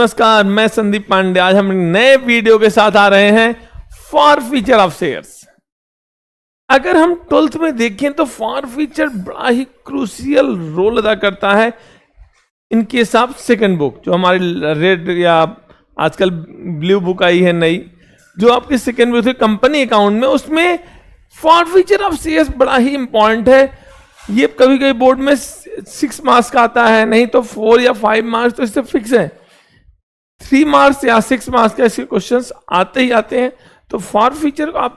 नमस्कार, मैं संदीप पांडे। आज हम नए वीडियो के साथ आ रहे हैं फॉर फीचर ऑफ शेयर्स। अगर हम 12th में देखें तो फॉर फीचर बड़ा ही क्रूशियल रोल अदा करता है in case of second book, जो हमारी रेड या आजकल ब्लू बुक आई है नई, जो आपकी सेकंड बुक है कंपनी अकाउंट में, उसमें फॉर फीचर ऑफ शेयर्स बड़ा ही इंपॉर्टेंट है। ये कभी कभी बोर्ड में 6 मार्क्स का आता है, नहीं तो 4 या 5 मार्क्स, तो इससे फिक्स है 3 मार्क्स या 6 मार्क्स का ऐसे क्वेश्चंस आते ही आते हैं। तो फॉर फीचर को आप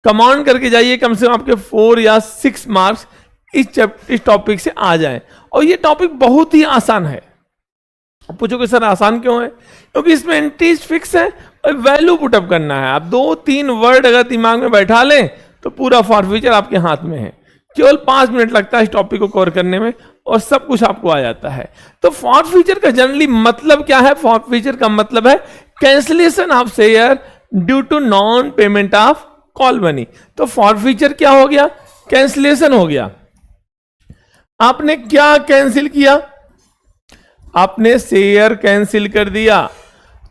कमांड करके जाइए, कम से कम आपके 4 या 6 मार्क्स इस टॉपिक से आ जाएं। और ये टॉपिक बहुत ही आसान है। पूछोगे सर आसान क्यों है? क्योंकि इसमें एंट्रीज फिक्स है और वैल्यू पुटअप करना है। आप 2-3 वर्ड अगर दिमाग में बैठा लें तो पूरा फॉर फीचर आपके हाथ में है। केवल 5 मिनट लगता है इस टॉपिक को कवर करने में और सब कुछ आपको आ जाता है। तो फॉर फीचर का जनरली मतलब क्या है? फॉर फीचर का मतलब है cancellation of share due to non payment of call money. तो फॉर फीचर क्या हो गया? कैंसिलेशन हो गया। आपने क्या कैंसिल किया? आपने शेयर कैंसिल कर दिया।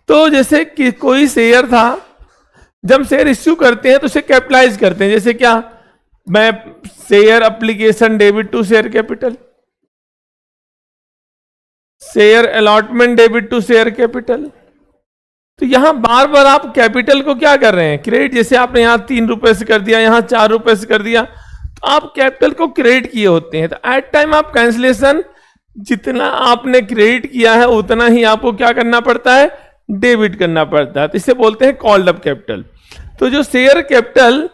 तो जैसे कि कोई शेयर था, जब शेयर इश्यू करते हैं तो उसे कैपिटलाइज करते हैं। जैसे क्या? मैं share application debit to share capital, share allotment debit to share capital. तो यहां बार बार आप कैपिटल को क्या कर रहे हैं? क्रेडिट। जैसे आपने यहां 3 रुपए से कर दिया, यहां 4 रुपए से कर दिया, तो आप कैपिटल को क्रेडिट किए होते हैं। तो एट टाइम आप कैंसिलेशन जितना आपने क्रेडिट किया है उतना ही आपको क्या करना पड़ता है? डेबिट करना पड़ता है। तो इसे बोलते हैं कॉल्ड अप कैपिटल। तो जो शेयर कैपिटल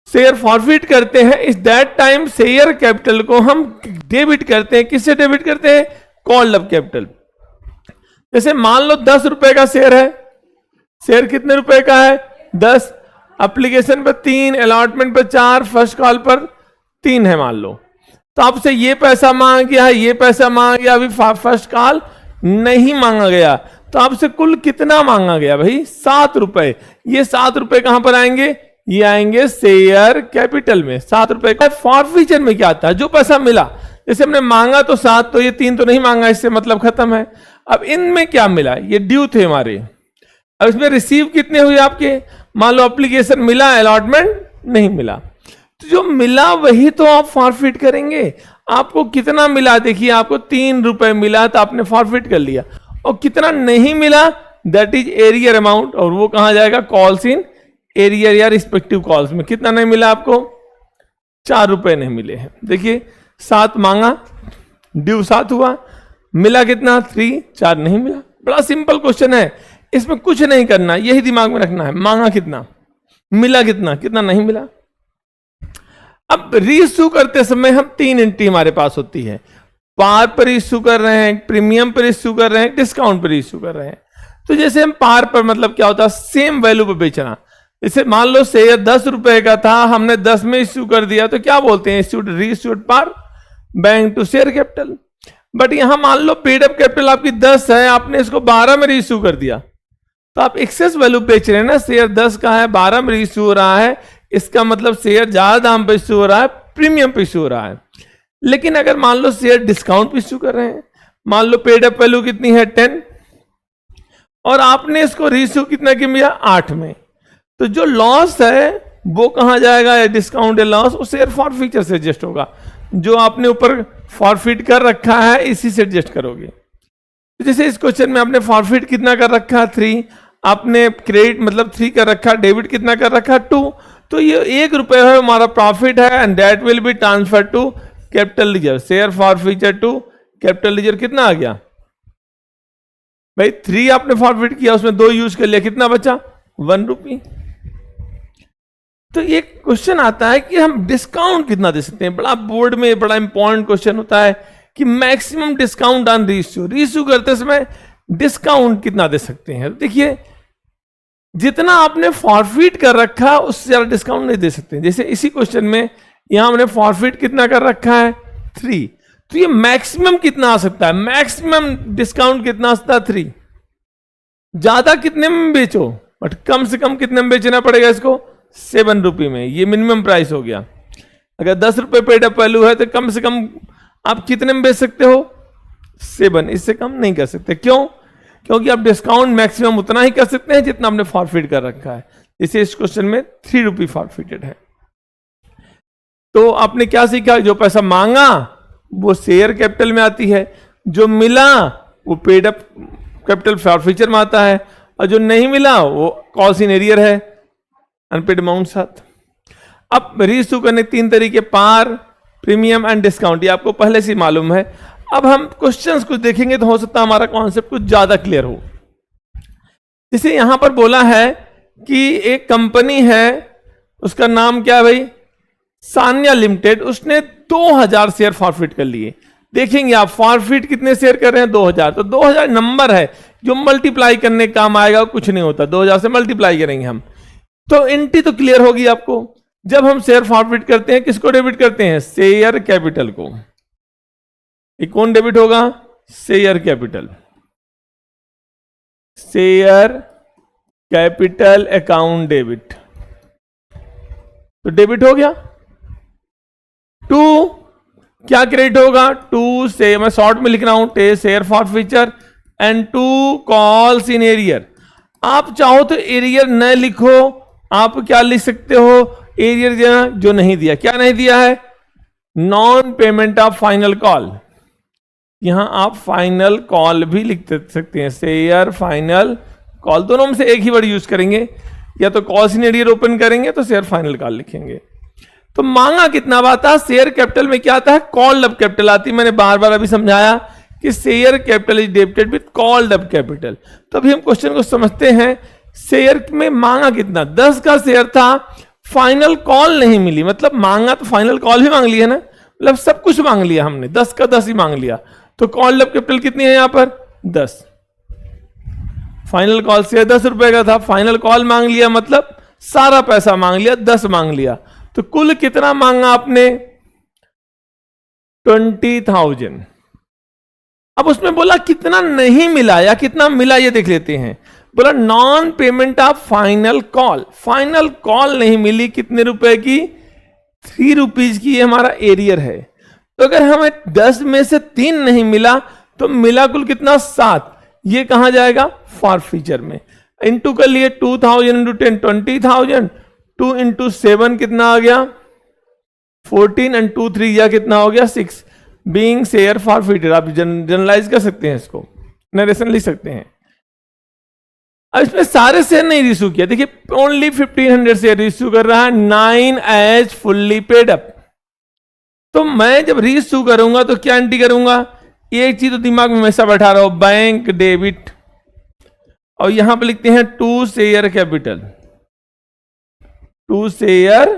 शेयर फॉरफिट करते हैं, इस दैट टाइम शेयर कैपिटल को हम डेबिट करते हैं। किससे डेबिट करते हैं? Called up capital. जैसे मान लो 10 रुपए का शेयर है। शेयर कितने रुपए का है? 10। एप्लीकेशन पर 3, अलॉटमेंट पर 4, फर्स्ट कॉल पर 3 है मान लो। तो आपसे ये पैसा मांगा गया है, ये पैसा मांगा गया, अभी फर्स्ट कॉल नहीं मांगा गया। तो आपसे कुल कितना मांगा गया भाई? 7 रुपए। ये 7 रुपए कहां पर आएंगे? ये आएंगे शेयर कैपिटल में। 7 रुपए का फॉर फीचर में क्या आता है? जो पैसा मिला, जैसे हमने मांगा तो 7, तो ये 3 तो नहीं मांगा, इससे मतलब खत्म है। अब इनमें क्या मिला? ये ड्यू थे हमारे। अब इसमें रिसीव कितने हुए आपके? मान लो एप्लीकेशन मिला, अलॉटमेंट नहीं मिला, तो जो मिला वही तो आप फॉरफिट करेंगे। आपको कितना मिला? देखिए, आपको 3 रुपए मिला तो आपने फॉरफिट कर लिया। और कितना नहीं मिला? That is arrear amount. और वो कहां जाएगा? कॉल्स इन एरियर या रिस्पेक्टिव कॉल्स में। कितना नहीं मिला आपको? 4 रुपए नहीं मिले हैं। देखिए, 7 मांगा, ड्यू 7 हुआ, मिला कितना? 3। 4 नहीं मिला। बड़ा सिंपल क्वेश्चन है, इसमें कुछ नहीं करना, यही दिमाग में रखना है। मांगा कितना, मिला कितना, कितना नहीं मिला। अब रीइश्यू करते समय हम 3 एंट्री हमारे पास होती है। पार पर इश्यू कर रहे हैं, प्रीमियम पर इश्यू कर रहे हैं, डिस्काउंट पर इश्यू कर रहे हैं। तो जैसे हम पार पर मतलब क्या होता है? सेम वैल्यू पर बेचना। जैसे मान लो शेयर 10 रुपए का था, हमने 10 में इश्यू कर दिया, तो क्या बोलते हैं? Issued reissued par bank to share capital. But यहां मान लो पेड अप कैपिटल आपकी 10 है, आपने इसको 12 में रीइश्यू कर दिया, तो आप एक्सेस वैल्यू बेच रहे हैं ना। शेयर 10 का है, 12 में रीइश्यू हो रहा है, इसका मतलब शेयर ज्यादा दाम पे इश्यू हो रहा है, प्रीमियम पे इश्यू हो रहा है। लेकिन अगर मान लो शेयर डिस्काउंट पे इश्यू कर रहे हैं, मान लो पेड अप वैल्यू कितनी है? 10, और आपने इसको रीइश्यू कितना किया? 8 में। तो जो लॉस है वो कहां जाएगा? या डिस्काउंट या लॉस, वो शेयर फॉर फीचर से एडजस्ट होगा। जो आपने ऊपर फॉरफिट कर रखा है इसी से एडजस्ट करोगे। तो जैसे इस क्वेश्चन में आपने फॉरफिट कितना कर रखा? 3। आपने क्रेडिट मतलब 3 कर रखा, डेबिट कितना कर रखा? 2। तो ये 1 रुपए है हमारा प्रॉफिट है, and that will be transfer to capital reserve. Share forfeiture to capital reserve कितना आ गया भाई? 3 आपने फॉरफिट किया, उसमें 2 यूज कर लिया, कितना बचा? 1 रुपी। तो ये क्वेश्चन आता है कि हम डिस्काउंट कितना दे सकते हैं। बड़ा बोर्ड में बड़ा इंपॉर्टेंट क्वेश्चन होता है कि maximum discount on reissue. Reissue करते समय डिस्काउंट कितना दे सकते हैं? देखिए, जितना आपने फॉरफिट कर रखा उससे ज्यादा डिस्काउंट नहीं दे सकते। जैसे इसी क्वेश्चन में यहां हमने फॉरफिट कितना कर रखा है? 3। तो ये मैक्सिमम कितना आ सकता है? मैक्सिमम डिस्काउंट कितना आ सकता है? 3। ज्यादा कितने में बेचो, बट कम से कम कितने में बेचना पड़ेगा इसको? 7 रुपये में। ये मिनिमम प्राइस हो गया। अगर 10 रुपए पेड अप वैल्यू है तो कम से कम आप कितने में बेच सकते हो? 7, इससे कम नहीं कर सकते। क्यों? क्योंकि आप डिस्काउंट मैक्सिमम उतना ही कर सकते हैं जितना आपने फॉरफिट कर रखा है। इसे इस क्वेश्चन में 3 रुपये फॉरफिटेड है। तो आपने क्या सीखा? जो पैसा मांगा वो शेयर कैपिटल में आती है, जो मिला वो पेड अप कैपिटल फॉरफीचर में आता है, और जो नहीं मिला वो कॉल्स इन एरियर है, अनपेड अमाउंट साथ। अब रीइश्यू करने 3 तरीके, पार, प्रीमियम एंड डिस्काउंट, ये आपको पहले से मालूम है। अब हम क्वेश्चंस कुछ देखेंगे तो हो सकता है हमारा कॉन्सेप्ट कुछ ज्यादा क्लियर हो। जैसे यहां पर बोला है कि एक कंपनी है, उसका नाम क्या है भाई? सान्या लिमिटेड। उसने 2000 शेयर फॉरफिट कर लिए। देखेंगे आप फॉरफिट कितने शेयर कर रहे हैं? 2000। तो 2000 नंबर है जो मल्टीप्लाई करने काम आएगा, कुछ नहीं होता। 2000 से मल्टीप्लाई करेंगे हम, तो एंट्री तो क्लियर होगी आपको। जब हम शेयर फॉरफिट करते हैं किसको डेबिट करते हैं? शेयर कैपिटल को। ये कौन डेबिट होगा? Share capital. Share capital account debit, तो डेबिट हो गया। टू क्या क्रेडिट होगा? टू से, मैं शॉर्ट में लिख रहा हूं, to share forfeiture and to calls in arrear. आप चाहो तो एरियर न लिखो, आप क्या लिख सकते हो? एरियर जो नहीं दिया। क्या नहीं दिया है? Non payment of final call. यहां आप फाइनल कॉल भी लिख सकते हैं, शेयर फाइनल कॉल। दोनों में से एक ही वर्ड यूज करेंगे, या तो कॉल्स इन एरियर ओपन करेंगे तो शेयर फाइनल कॉल लिखेंगे। तो मांगा कितना आता है? शेयर कैपिटल में क्या आता है? कॉल्ड अप कैपिटल आती है। मैंने बार बार अभी समझाया कि share capital is debited with called up capital. तो अभी हम क्वेश्चन को समझते हैं। शेयर में मांगा कितना? 10 का शेयर था, फाइनल कॉल नहीं मिली। मतलब मांगा तो फाइनल कॉल भी मांग लिया ना, मतलब सब कुछ मांग लिया हमने, 10 का 10 ही मांग लिया। तो कॉल्ड अप कैपिटल कितनी है यहां पर? 10। फाइनल कॉल शेयर 10 रुपए का था, फाइनल कॉल मांग लिया, मतलब सारा पैसा मांग लिया, 10 मांग लिया। तो कुल कितना मांगा आपने? 20,000। अब उसमें बोला कितना नहीं मिला या कितना मिला, ये देख लेते हैं। बोला non payment of final call. Final call नहीं मिली, कितने रुपए की? 3 रुपीज की। ये हमारा एरियर है। तो अगर हमें 10 में से 3 नहीं मिला तो मिला कुल कितना? 7। ये कहां जाएगा? फॉरफीचर में। इंटू कर लिए 2000 इंटू 10 20,000, 2 इंटू 7 कितना आ गया? 14 एंड 2 3 या कितना हो गया? 6। Being share forfeited. आप जनरलाइज कर सकते हैं, इसको नरेशन लिख सकते हैं। अब इसमें सारे शेयर नहीं रिस्यू किया। देखिए ओनली 1500 शेयर रिस्यू कर रहा है, 9 एज फुल्ली पेड अप। तो मैं जब रिस्यू करूंगा तो क्या एंट्री करूंगा? एक चीज तो दिमाग में हमेशा बैठा रहा हो, बैंक डेबिट, और यहां पर लिखते हैं to share capital. To share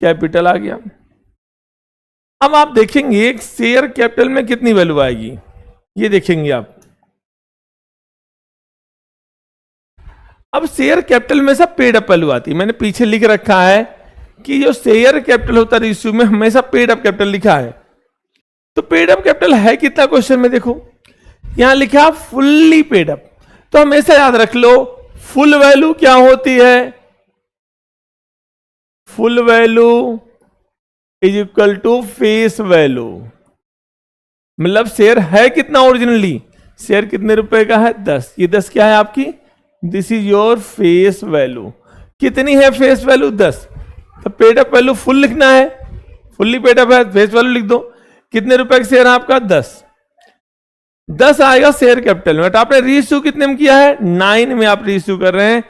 capital आ गया। अब आप देखेंगे शेयर कैपिटल में कितनी वैल्यू आएगी, ये देखेंगे आप। अब शेयर कैपिटल में से पेड अप वैल्यू आती है। मैंने पीछे लिख रखा है कि जो शेयर कैपिटल होता है इश्यू में हमेशा पेड अप कैपिटल लिखा है। तो पेड अप कैपिटल है कितना? क्वेश्चन में देखो यहां लिखा फुल्ली पेड अप। तो हमेशा याद रख लो फुल वैल्यू क्या होती है? Full value is equal to face value. मतलब शेयर है कितना ओरिजिनली? शेयर कितने रुपए का है? 10। ये 10 क्या है आपकी? This is your face value. कितनी है फेस वैल्यू? 10। तो पेड अप वैल्यू फुल लिखना है, फुल्ली पेड अप है, फेस वैल्यू लिख दो। कितने रुपए का शेयर है आपका? 10। 10 आएगा शेयर कैपिटल में। तो आपने रीइश्यू कितने में किया है? 9 में आप रीइश्यू कर रहे हैं।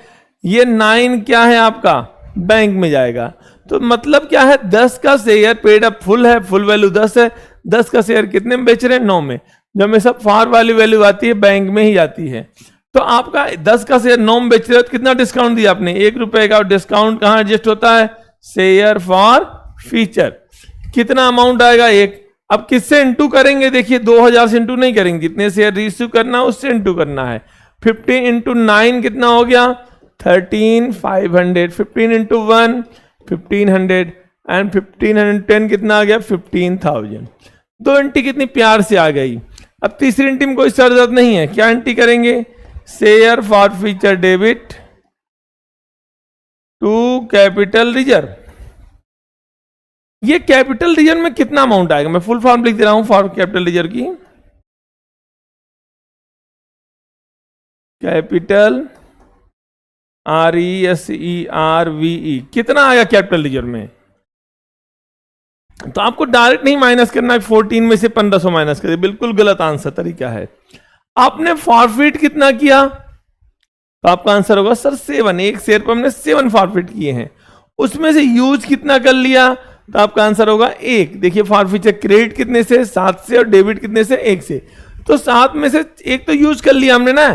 ये 9 क्या है आपका? बैंक में जाएगा। तो मतलब क्या है? 10 का शेयर पेड अप फुल है, फुल वैल्यू 10 है। 10 का शेयर कितने में बेच रहे हैं? 9 में। जब में सब फार वाली वैल्यू आती है बैंक में ही आती है। तो आपका 10 का शेयर 9 में बेच रहे हो तो कितना डिस्काउंट दिया आपने? 1 रुपए का। डिस्काउंट कहां एडजस्ट होता है? Share for feature. कितना अमाउंट आएगा? 1। अब किससे इंटू करेंगे? देखिए 2000 से इंटू नहीं करेंगे, जितने शेयर रिसीव करना है उससे इंटू करना है। 15 इंटू 9 कितना हो गया? 13,500। 15 इंटू 1 1500 एंड 1510 कितना आ गया? 15,000। 2 एंट्री कितनी प्यार से आ गई। अब तीसरी एंट्री में कोई जरूरत नहीं है। क्या एंट्री करेंगे? Share forfeiture debit to capital reserve. ये कैपिटल रिजर्व में कितना अमाउंट आएगा? मैं फुल फॉर्म लिख दे रहा हूं फॉर कैपिटल रिजर्व की। कैपिटल RESERVE कितना आया कैपिटल रिजर्व में? तो आपको डायरेक्ट नहीं माइनस करना है, 14 में से 1500 माइनस करिए, बिल्कुल गलत आंसर तरीका है। आपने फॉरफिट कितना किया? तो आपका आंसर होगा सर 7, एक शेयर पर हमने 7 फॉरफिट किए हैं। उसमें से यूज कितना कर लिया? तो आपका आंसर होगा 1। देखिए फॉरफिट क्रेडिट कितने से? 7 से, और डेबिट कितने से? 1 से। तो 7 में से 1 तो यूज कर लिया हमने ना।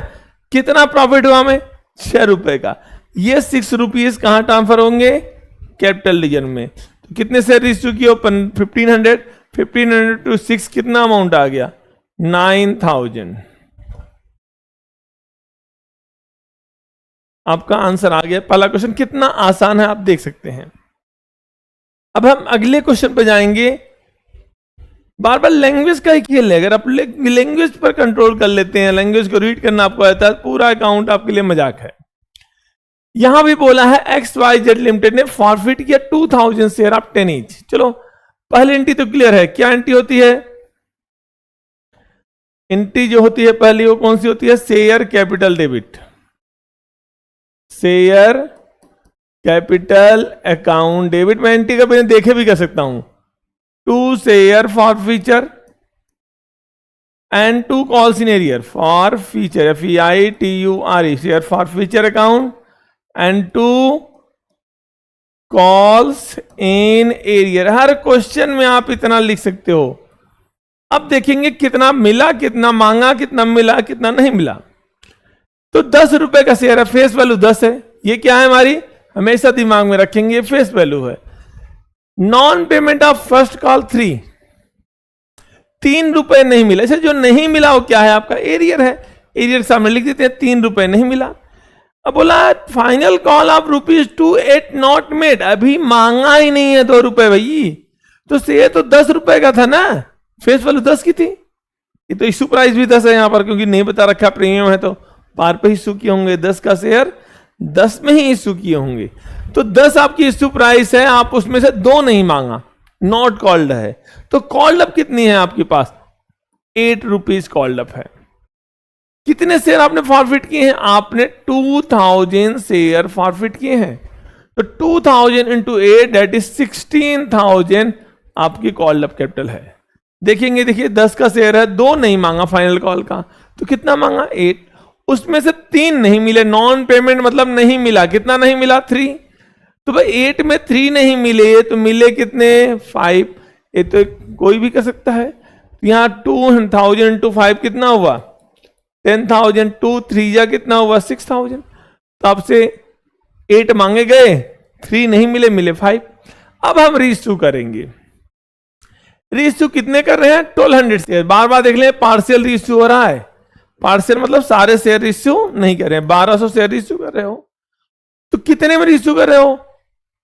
कितना प्रॉफिट हुआ हमें? 6 रुपए का। ये 6 रुपीज कहां ट्रांसफर होंगे? कैपिटल रिजर्व में। तो कितने शेयर इश्यू किए? 1500 टू 6 कितना अमाउंट आ गया? 9000। आपका आंसर आ गया। पहला क्वेश्चन कितना आसान है आप देख सकते हैं। अब हम अगले क्वेश्चन पे जाएंगे। बार बार लैंग्वेज का ही खेल है। अगर आप लैंग्वेज पर कंट्रोल कर लेते हैं, लैंग्वेज को रीड करना आपको आता है, पूरा अकाउंट आपके लिए मजाक है। यहां भी बोला है XYZ लिमिटेड ने फॉरफिट किया 2000 शेयर ऑफ 10 ईच। चलो पहले एंट्री तो क्लियर है। क्या एंट्री होती है? एंट्री जो होती है पहली वो कौन सी होती है? Share capital debit, share capital account debit. मैं एंट्री का बिना देखे भी कर सकता हूं। To share forfeiture and to calls in arrear forfeiture, FEITURE, share forfeiture account and to calls in arrear. हर क्वेश्चन में आप इतना लिख सकते हो। अब देखेंगे कितना मिला, कितना मांगा, कितना मिला, कितना नहीं मिला। तो 10 रुपए का शेयर है, फेस वैल्यू 10 है। ये क्या है हमारी? हमेशा दिमाग में रखेंगे, फेस वैल्यू है। Non payment of first call 3 रुपए नहीं मिला। इसे जो नहीं मिला वो क्या है? आपका एरियर है। एरियर सामने लिख देते हैं, 3 रुपए नहीं मिला। अब बोला final call of ₹2.8 not made, अभी मांगा ही नहीं है 2 रुपए भाई। तो शेयर तो 10 रुपए का था ना, फेस वैल्यू 10 की थी। ये तो इशू प्राइस भी 10 है यहां पर, क्योंकि नहीं बता रखा प्रीमियम है, तो पार पे इशू किए होंगे। 10 का शेयर 10 में ही इशू किए होंगे। तो 10 आपकी इशू प्राइस है, आप उसमें से 2 नहीं मांगा, नॉट कॉल्ड है। तो कॉल्ड अप कितनी है आपके पास? 8 रुपीज कॉल्ड अप है। कितने शेयर आपने फॉरफिट किए हैं? आपने 2000 शेयर फॉरफिट किए हैं। तो 2000 इंटू 8 दैट इज 16,000 आपकी कॉल्ड अप कैपिटल है। देखेंगे, देखिए 10 का शेयर है, 2 नहीं मांगा फाइनल कॉल का, तो कितना मांगा? 8। उसमें से 3 नहीं मिले, नॉन पेमेंट मतलब नहीं मिला। कितना नहीं मिला? 3। तो भाई 8 में 3 नहीं मिले तो मिले कितने? 5। ये तो कोई भी कर सकता है। तो यहां 2000 इंटू 5 कितना हुआ? 10,000। 2 3 जा कितना हुआ? 6,000। तो आपसे 8 मांगे गए, 3 नहीं मिले, मिले 5। अब हम रीइश्यू करेंगे। रीइश्यू कितने कर रहे हैं? 1200 शेयर। बार बार देख लें, पार्शियल रीइश्यू हो रहा है। पार्शियल मतलब सारे शेयर रीइश्यू नहीं कर रहे हैं। 1200 शेयर रीइश्यू कर रहे हो। तो कितने में रीइश्यू कर रहे हो?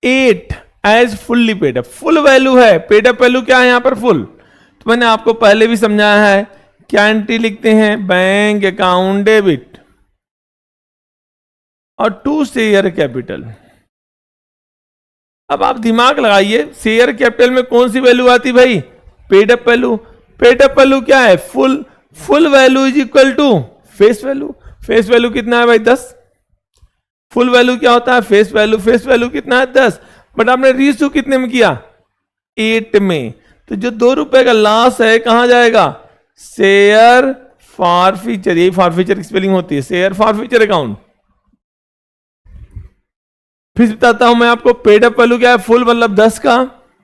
8 as fully paid up. Full value है, पेड अप वैल्यू क्या है यहां पर? फुल। तो मैंने आपको पहले भी समझाया है, क्या एंट्री लिखते हैं? बैंक अकाउंट डेबिट और 2 शेयर कैपिटल। अब आप दिमाग लगाइए, शेयर कैपिटल में कौन सी वैल्यू आती भाई? Paid up value. Paid up value क्या है? Full. Full value is equal to face value. Face value कितना है भाई? 10। फुल वैल्यू क्या होता है? Face value. फेस वैल्यू कितना है? 10। बट आपने रीइश्यू कितने में किया? 8 में। तो जो 2 रुपए का लॉस है कहां जाएगा? Share for feature. यही फॉर फीचर की स्पेलिंग होती है, शेयर फॉर फीचर अकाउंट। फिर बताता हूं मैं आपको, पेड अप वैल्यू क्या है? फुल मतलब 10 का।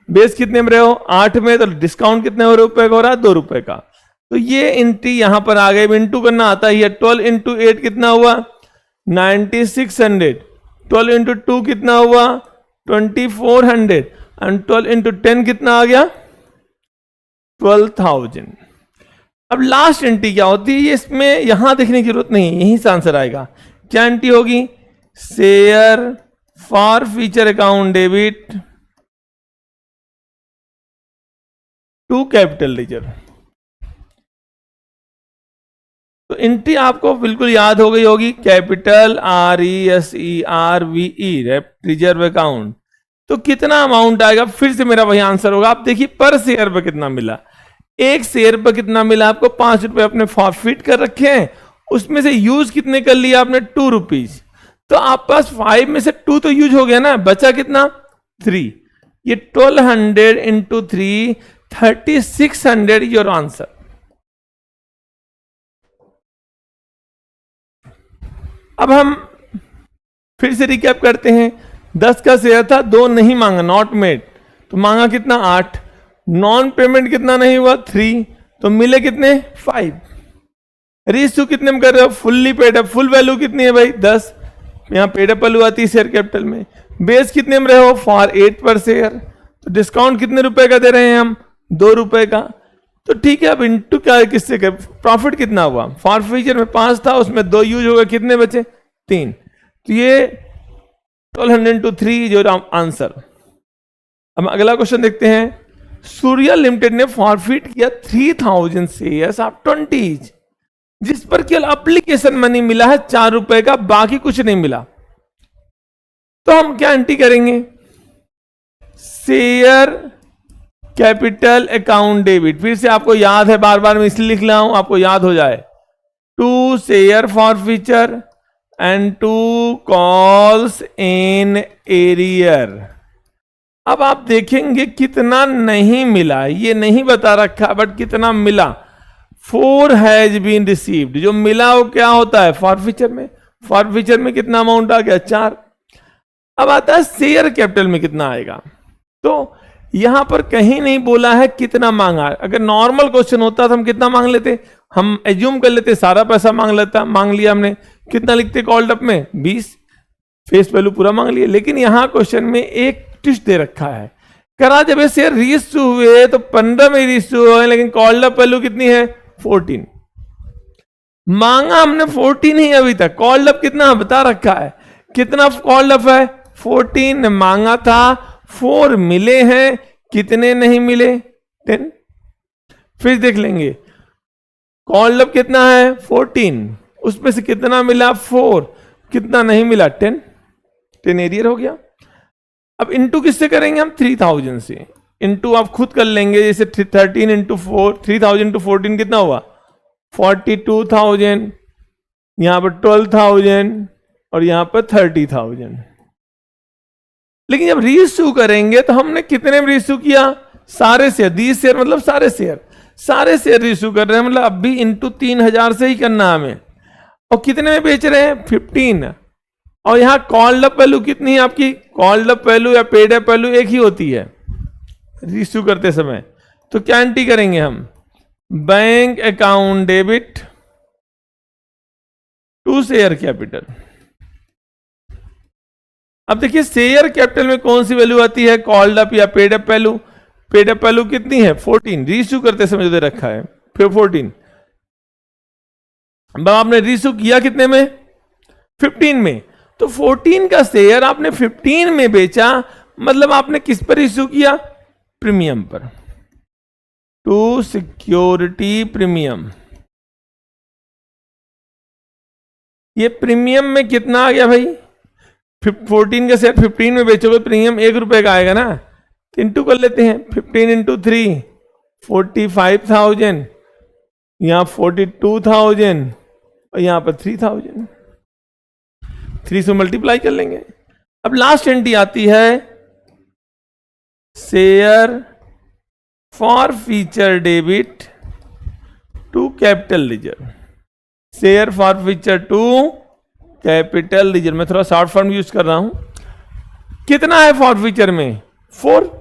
बेस कितने में रहे हो? 8 में। तो डिस्काउंट कितने रुपए का हो रहा है? 2 रुपए का। तो ये एंट्री यहां पर आ गई। इंटू करना आता ही है। 12 इंटू 8 कितना हुआ? 9600। 12 इंटू 2 कितना हुआ? 2400। एंड 12 इंटू 10 कितना आ गया? 12,000। अब लास्ट एंट्री क्या होती है? ये इसमें यहां देखने की जरूरत नहीं है, यहीं से आंसर आएगा। क्या एंट्री होगी? Share forfeiture account debit to capital reserve. तो एंट्री आपको बिल्कुल याद हो गई होगी, कैपिटल RESERVE रिजर्व अकाउंट। तो कितना अमाउंट आएगा? फिर से मेरा वही आंसर होगा। आप देखिए पर शेयर पर कितना मिला। एक शेयर पर कितना मिला आपको? 5 रुपए अपने फॉरफिट कर रखे हैं, उसमें से यूज कितने कर लिया आपने, 2 रुपीज। तो आप पास 5 में से 2 तो यूज हो गया ना, बचा कितना, 3। ये 1200 इंटू 3, 3600 योर आंसर। अब हम फिर से रिकैप करते हैं। 10 का शेयर था, 2 नहीं मांगा, नॉट मेड, तो मांगा कितना, 8। नॉन पेमेंट कितना नहीं हुआ, 3, तो मिले कितने, 5। रीइश्यू कितने में कर रहे हो, fully paid up. Full value कितनी है भाई, 10। यहां पेड अप वैल्यू आती है शेयर कैपिटल में। बेस कितने में रहे हो, फॉर 8 पर शेयर। तो डिस्काउंट कितने रुपए का दे रहे हैं हम, 2 रुपए का। तो ठीक है, अब इंटू क्या है, किससे कर, प्रॉफिट कितना हुआ, फॉर फ्यूचर में 5 था, उसमें 2 यूज होगा, कितने बचे, 3। तो ये 1200 इंटू 3 जो आंसर। अब अगला क्वेश्चन देखते हैं। सूर्या लिमिटेड ने फॉरफिट किया 3000 शेयर्स ऑफ 20, जिस पर केवल एप्लीकेशन मनी मिला है 4 रुपए का, बाकी कुछ नहीं मिला। तो हम क्या एंट्री करेंगे, शेयर कैपिटल अकाउंट डेबिट। फिर से आपको याद है, बार बार मैं इसलिए लिख रहा हूं आपको याद हो जाए। 2 share forfeiture and 2 calls in arrear. अब आप देखेंगे कितना नहीं मिला, ये नहीं बता रखा, बट कितना मिला, 4 हैज बीन रिसीव्ड। जो मिला वो क्या होता है, फॉरफीचर में। फॉरफीचर में कितना अमाउंट आ गया, 4। अब आता है शेयर कैपिटल में कितना आएगा। तो यहां पर कहीं नहीं बोला है कितना मांगा। अगर नॉर्मल क्वेश्चन होता तो हम कितना मांग लेते, हम एज्यूम कर लेते सारा पैसा मांग लिया हमने। कितना लिखते कॉल्ड अप में, 20, फेस वैल्यू पूरा मांग लिया। लेकिन यहां क्वेश्चन में एक ट्विस्ट दे रखा है, करा जब ये शेयर रीइश्यू हुए तो 15 में रीइश्यू हुए, लेकिन कॉल्ड अप वैल्यू कितनी है, 14। मांगा हमने 14 ही अभी तक, कॉल्ड अप कितना बता रखा है, कितना कॉल्ड अप है, 14 मांगा था, 4 मिले हैं, कितने नहीं मिले, 10। फिर देख लेंगे कॉल्ड अप कितना है, 14, उसमें से कितना मिला, 4, कितना नहीं मिला, 10 एरियर हो गया। अब इंटू किससे करेंगे हम, 3000 से। इंटू आप खुद कर लेंगे, जैसे 13 इंटू 4, 3000 इंटू 14 कितना हुआ, 42,000, यहां पर 12,000 और यहां पर 30,000। लेकिन जब रीइश्यू करेंगे तो हमने कितने में रीइश्यू किया, सारे शेयर, 20 शेयर मतलब सारे शेयर रीइश्यू कर रहे हैं, मतलब अब भी इंटू 3000 से ही करना है हमें। और कितने में बेच रहे हैं, 15। और यहां कॉल्ड अप वैल्यू कितनी है आपकी, कॉल्ड अप वैल्यू या पेड अप वैल्यू एक ही होती है रीइश्यू करते समय। तो क्या एंट्री करेंगे हम, bank account debit to share capital. अब देखिए शेयर कैपिटल में कौन सी वैल्यू आती है, कॉल्ड अप या paid up value. Paid up value कितनी है, 14, रीइश्यू करते समय जो दे रखा है, फिर 14। अब आपने रीइश्यू किया कितने में, 15 में। तो 14 का शेयर आपने 15 में बेचा, मतलब आपने किस पर इश्यू किया, प्रीमियम पर, टू सिक्योरिटी प्रीमियम। ये प्रीमियम में कितना आ गया भाई, 14 का शेयर 15 में बेचोगे, प्रीमियम 1 रुपए का आएगा ना। इंटू कर लेते हैं, 15 इंटू 3, 45,000, यहां 42,000 और यहां पर 3,000, 3 से मल्टीप्लाई कर लेंगे। अब लास्ट एंट्री आती है share forfeiture debit to capital reserve. Share forfeiture to capital reserve, मैं थोड़ा शॉर्ट फॉर्म यूज कर रहा हूं। कितना है फॉर फीचर में, 4।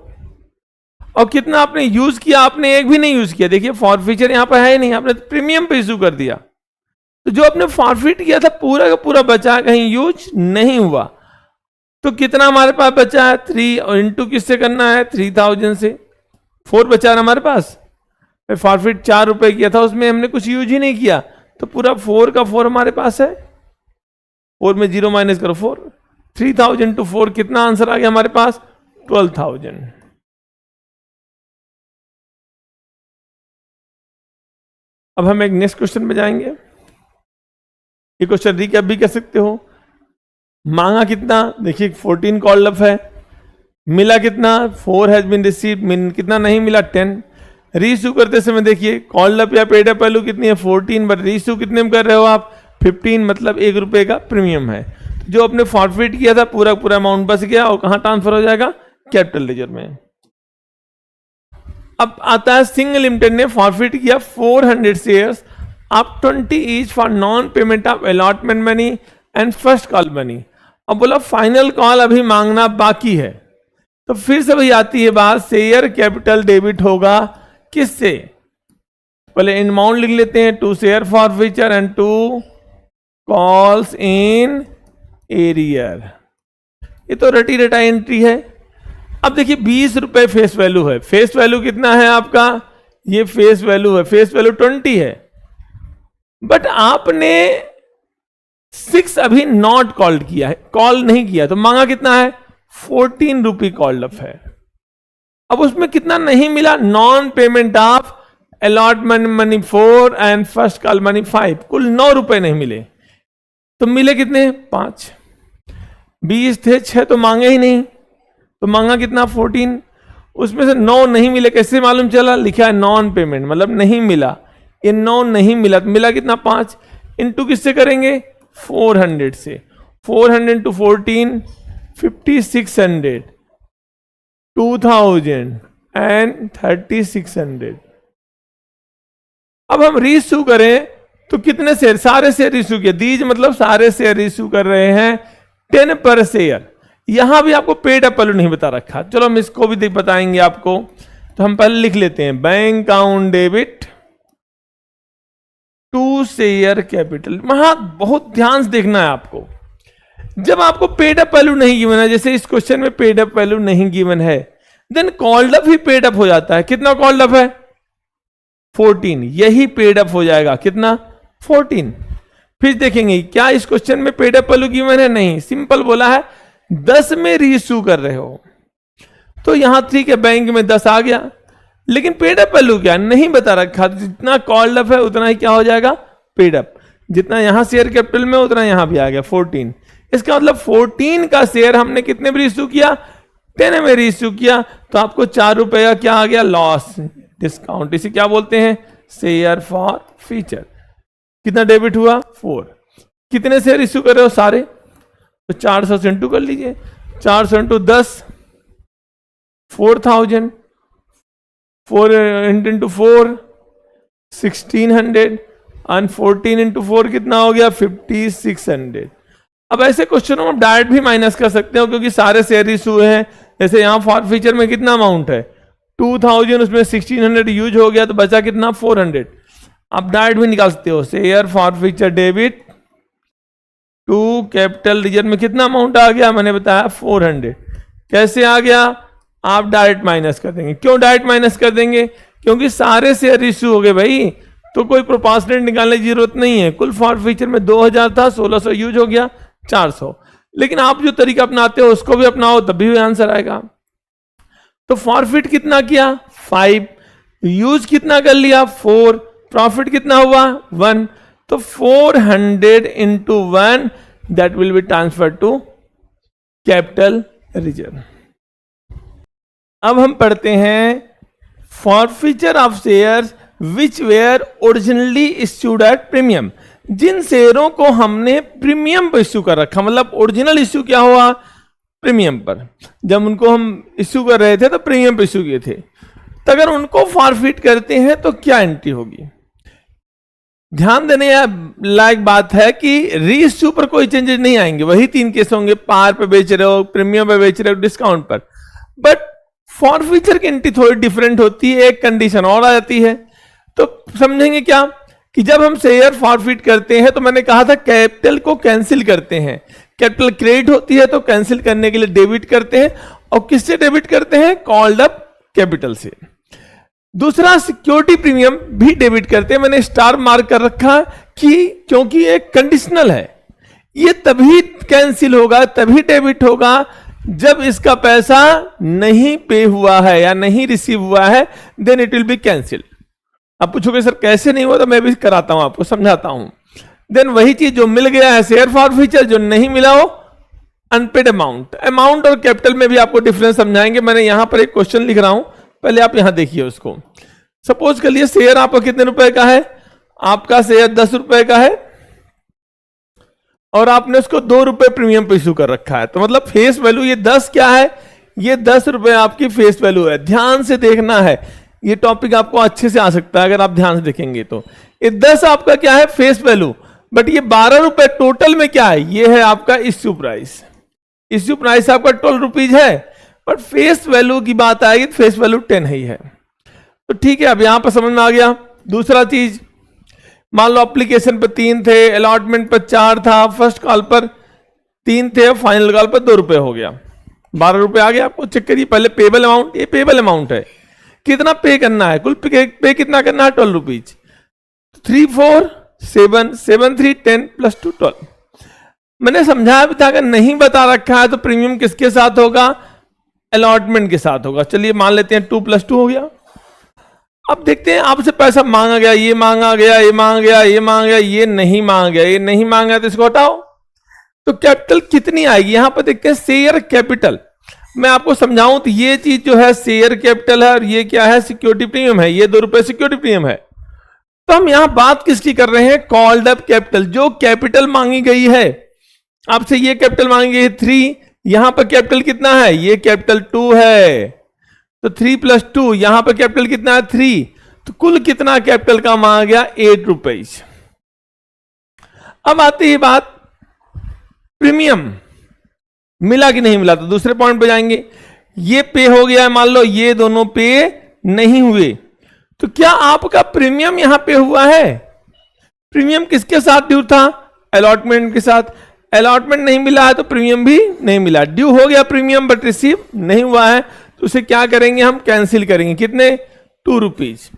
और कितना आपने यूज किया, आपने एक भी नहीं यूज किया। देखिए फॉर फीचर यहां पर है ही नहीं, आपने प्रीमियम पे इशू कर दिया। तो जो आपने फॉरफिट किया था पूरा का पूरा बचा, कहीं यूज नहीं हुआ। तो कितना हमारे पास बचा है, 3। और इंटू किससे करना है, 3000 से, 4 बचा है हमारे पास। फॉरफिट 4 रुपए किया था, उसमें हमने कुछ यूज ही नहीं किया, तो पूरा 4 का 4 हमारे पास है। 4 में 0 माइनस करो 4, 3000 टू 4 कितना आंसर आ गया हमारे पास, 12,000। अब हम एक नेक्स्ट क्वेश्चन में जाएंगे। ये क्वेश्चन रिकैप भी कर सकते हो। मांगा कितना, देखिए 14 कॉल्ड अप है, मिला कितना, 4 हैज बीन रिसीव्ड, कितना नहीं मिला, 10। रीइश्यू करते समय देखिए कॉल्ड अप या पेड अप वैल्यू कितनी है, 14, बट रीइश्यू कितने में कर रहे हो आप, 15 मतलब 1 रुपए का प्रीमियम है। जो आपने फॉरफिट किया था पूरा पूरा अमाउंट बच गया और कहां ट्रांसफर हो जाएगा, कैपिटल लेजर में। अब आता है सिंह लिमिटेड ने फॉरफिट किया 400 शेयर्स आप 20 each for non payment of allotment money and first call money. अब बोला फाइनल कॉल अभी मांगना बाकी है, तो फिर से वही आती है बात, शेयर कैपिटल डेबिट होगा किससे? पहले अमाउंट लिख लेते हैं, 2 share forfeiture and 2 calls in arrear. ये तो रटी रटा एंट्री है। अब देखिए 20 रुपए फेस वैल्यू है। फेस वैल्यू कितना है आपका? ये फेस वैल्यू है, फेस वैल्यू 20 है, बट आपने 6 अभी नॉट कॉल्ड किया है, कॉल नहीं किया, तो मांगा कितना है? 14 रुपी कॉल्ड अप है। अब उसमें कितना नहीं मिला? Non payment of allotment money 4 and first call money 5, कुल 9 रुपए नहीं मिले। तो मिले कितने? 5। 20 थे, 6 तो मांगे ही नहीं, तो मांगा कितना? 14। उसमें से 9 नहीं मिले, कैसे मालूम चला? लिखा है नॉन पेमेंट, मतलब नहीं मिला। ये 9 नहीं मिला, तो मिला कितना? 5। इनटू किससे करेंगे? 400 से। 400 इंटू 14 5600, 2000 एंड 3600। अब हम रीइश्यू करें तो कितने शेयर? सारे शेयर इश्यू किए, दीज मतलब सारे शेयर इश्यू कर रहे हैं 10 पर शेयर। यहां भी आपको पेड अप वैल्यू नहीं बता रखा, चलो हम इसको भी बताएंगे आपको। तो हम पहले लिख लेते हैं bank account debit to share capital. वहां बहुत ध्यान से देखना है आपको, जब आपको पेड अप वैल्यू नहीं गिवन है, जैसे इस क्वेश्चन में पेड अप वैल्यू नहीं गिवन है, देन कॉल्ड अप ही पेड अप हो जाता है। कितना कॉल्ड अप है? 14। यही पेड अप हो जाएगा, कितना? 14। फिर देखेंगे क्या इस क्वेश्चन में पेड अप वैल्यू गिवन है? नहीं, सिंपल बोला है 10 में रीइश्यू कर रहे हो, तो यहां 3 के बैंक में 10 आ गया, लेकिन पेड अप वैल्यू क्या नहीं बता रखा। जितना कॉल्ड अप है उतना ही क्या हो जाएगा? Paid up. जितना यहां शेयर कैपिटल में उतना यहां भी आ गया 14। इसका मतलब 14 का शेयर हमने कितने में रीइश्यू किया? 10 में रीइश्यू किया, तो आपको 4 रुपए का क्या आ गया? Loss discount. इसे क्या बोलते हैं? Share for feature. कितना डेबिट हुआ? 4। कितने शेयर इश्यू कर रहे हो? सारे, तो 400 से इंटू कर लीजिए। 400 इंटू 10 4000, 4 इंटू 4 1600 और 14 इंटू 4 कितना हो गया? 5600। अब ऐसे क्वेश्चनों में डायरेक्ट भी माइनस कर सकते हो, क्योंकि सारे शेयर इशू हैं। जैसे यहां फॉर फीचर में कितना अमाउंट है? 2000, उसमें 1600 यूज हो गया, तो बचा कितना? 400। आप डायरेक्ट भी निकाल सकते हो, share forfeiture debit to capital reserve में कितना अमाउंट आ गया? मैंने बताया 400। कैसे आ गया? आप डायरेक्ट माइनस कर देंगे। क्यों डायरेक्ट माइनस कर देंगे? क्योंकि सारे शेयर इश्यू हो गए भाई, तो कोई प्रोपोर्शनेट निकालने की जरूरत नहीं है। कुल फॉर फीचर में 2000 था, 1600 यूज हो गया, 400। लेकिन आप जो तरीका अपनाते हो उसको भी अपनाओ, तब भी आंसर आएगा। तो फॉरफिट कितना किया? 5। यूज कितना कर लिया? 4। प्रॉफिट कितना हुआ? 1। तो 400 into 1 that will be transfer to capital reserve. अब हम पढ़ते हैं forfeiture of shares which were originally issued at premium. जिन शेयरों को हमने प्रीमियम पर इश्यू कर रखा, मतलब ओरिजिनल इश्यू क्या हुआ? प्रीमियम पर। जब उनको हम इश्यू कर रहे थे तो प्रीमियम पर इश्यू किए थे, तो अगर उनको फॉरफिट करते हैं तो क्या एंट्री होगी? ध्यान देने लायक बात है कि रीइश्यू पर कोई चेंजेस नहीं आएंगे, वही 3 केस होंगे, पार पे बेच रहे हो, प्रीमियम पे बेच रहे हो, डिस्काउंट पर। बट फॉरफीचर की एंट्री थोड़ी डिफरेंट होती है, एक कंडीशन और आ जाती है। तो समझेंगे क्या कि जब हम शेयर फॉरफिट करते हैं तो मैंने कहा था कैपिटल को कैंसिल करते हैं। कैपिटल क्रेडिट होती है तो कैंसिल करने के लिए डेबिट करते हैं, और किससे डेबिट करते हैं? कॉल्ड अप कैपिटल से। दूसरा सिक्योरिटी प्रीमियम भी डेबिट करते हैं। मैंने स्टार मार्क कर रखा कि क्योंकि एक कंडीशनल है, ये तभी कैंसिल होगा, तभी डेबिट होगा जब इसका पैसा नहीं पे हुआ है या नहीं रिसीव हुआ है, then it will be cancel. आप पूछोगे सर कैसे नहीं हुआ, तो मैं भी कराता हूं, आपको समझाता हूं। देन वही चीज जो मिल गया है शेयर फॉरफीचर, जो नहीं मिला हो अनपेड अमाउंट। अमाउंट और कैपिटल में भी आपको डिफरेंस समझाएंगे। मैंने यहां पर एक क्वेश्चन लिख रहा हूं, पहले आप यहां देखिए उसको। सपोज कर लिए शेयर आपका कितने रुपए का है? आपका शेयर 10 रुपए का है, और आपने उसको 2 रुपए प्रीमियम पे इशू कर रखा है, तो मतलब फेस वैल्यू ये 10 क्या है, ये 10 रुपए आपकी फेस वैल्यू है। ध्यान से देखना है, ये टॉपिक आपको अच्छे से आ सकता है अगर आप ध्यान से देखेंगे तो। ये 10 आपका क्या है फेस वैल्यू, बट ये 12 रुपए टोटल में क्या है, ये है आपका इश्यू प्राइस। इश्यू प्राइस आपका 12 रुपीज है, बट फेस वैल्यू की बात आएगी तो फेस वैल्यू 10 ही है। तो ठीक है, अब यहां पर समझ में आ गया। दूसरा चीज, मान लो एप्लीकेशन पर 3 थे, अलॉटमेंट पर 4 था, फर्स्ट कॉल पर 3 थे, फाइनल कॉल पर 2 रुपए हो गया, 12 रुपए आ गया। आपको चेक करिए पहले पेबल अमाउंट, ये पेबल अमाउंट है, कितना पे करना है, कुल पे कितना करना है 12 रुपीज। 3 4 7 7 3 10 प्लस 2 12। मैंने समझाया भी था, अगर नहीं बता रखा है तो प्रीमियम किसके साथ होगा, अलॉटमेंट के साथ होगा। चलिए मान लेते हैं 2 + 2 हो गया। अब देखते हैं आपसे पैसा मांगा गया, ये मांगा गया, ये मांगा गया, ये मांगा गया, ये नहीं मांगा गया, ये नहीं मांगा तो इसको हटाओ। तो कैपिटल कितनी आएगी, यहां पर देखते हैं शेयर कैपिटल। मैं आपको समझाऊं तो ये चीज जो है शेयर कैपिटल है, और ये क्या है, सिक्योरिटी प्रीमियम है, ये 2 रुपए सिक्योरिटी प्रीमियम है। तो हम यहां बात किसकी कर रहे हैं, कॉल्ड अप कैपिटल। जो कैपिटल मांगी गई है आपसे, ये कैपिटल मांगी गई है 3, यहां पर कैपिटल कितना है, ये कैपिटल 2 है, तो 3 + 2, यहां पर कैपिटल कितना है 3, तो कुल कितना कैपिटल का मांगा गया 8 रुपीज। अब आती है बात प्रीमियम मिला कि नहीं मिला, तो दूसरे पॉइंट पे जाएंगे। ये पे हो गया, मान लो ये दोनों पे नहीं हुए, तो क्या आपका प्रीमियम यहां पे हुआ है। प्रीमियम किसके साथ ड्यू था, अलॉटमेंट के साथ। अलॉटमेंट नहीं मिला है तो प्रीमियम भी नहीं मिला, ड्यू हो गया प्रीमियम बट रिसीव नहीं हुआ है, तो उसे क्या करेंगे हम, कैंसिल करेंगे। कितने, 2 रुपीज।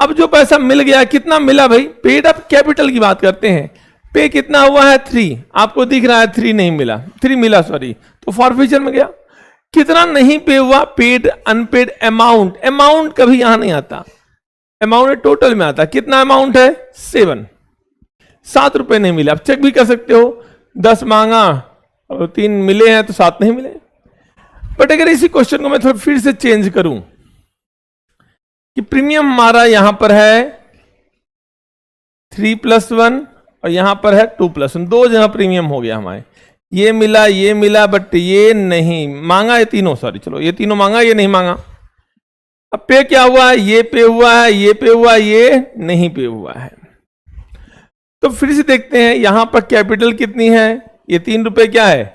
अब जो पैसा मिल गया, कितना मिला भाई, पेड अप कैपिटल की बात करते हैं। पे कितना हुआ है 3, आपको दिख रहा है 3 नहीं मिला, 3 मिला सॉरी, तो फॉरफीचर में गया। कितना नहीं पे हुआ, पेड अनपेड अमाउंट। अमाउंट कभी यहां नहीं आता, अमाउंट टोटल में आता। कितना अमाउंट है 7 रुपए नहीं मिले। आप चेक भी कर सकते हो, 10 मांगा और 3 मिले हैं तो 7 नहीं मिले। बट अगर इसी क्वेश्चन को मैं थोड़ा फिर से चेंज करूं कि प्रीमियम हमारा यहां पर है 3 + 1 और यहां पर है 2 + 1, 2 जगह प्रीमियम हो गया हमारे। ये मिला बट ये नहीं मांगा, ये तीनों सॉरी, चलो ये तीनों मांगा, ये नहीं मांगा। अब पे क्या हुआ है, ये पे हुआ है, ये पे हुआ, ये नहीं पे हुआ है। तो फिर से देखते हैं यहां पर कैपिटल कितनी है, ये 3 रुपए क्या है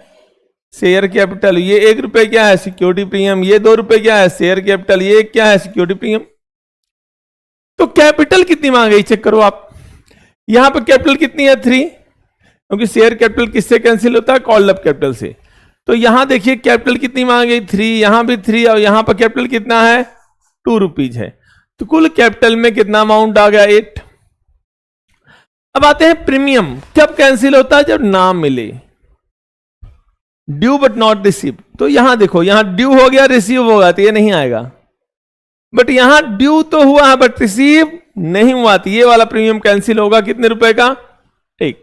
शेयर कैपिटल, ये 1 रुपए क्या है सिक्योरिटी प्रीमियम, ये 2 रुपए क्या है शेयर कैपिटल, ये क्या है सिक्योरिटी प्रीमियम। तो कैपिटल कितनी मांग गई चेक करो आप, यहां पर कैपिटल कितनी है 3, क्योंकि शेयर कैपिटल किससे कैंसिल होता है, कॉल्ड अप कैपिटल से। तो यहां देखिए कैपिटल कितनी मांग गई 3, यहां भी 3, और यहां पर कैपिटल कितना है 2 रुपीज है। तो कुल कैपिटल में कितना अमाउंट आ गया 8। अब आते हैं प्रीमियम, कब कैंसिल होता है, जब ना मिले, ड्यू बट नॉट रिसीव। तो यहां देखो, यहां ड्यू हो गया रिसीव होगा तो ये नहीं आएगा, बट यहां ड्यू तो हुआ है बट रिसीव नहीं हुआ, तो ये वाला प्रीमियम कैंसिल होगा। कितने रुपए का 1।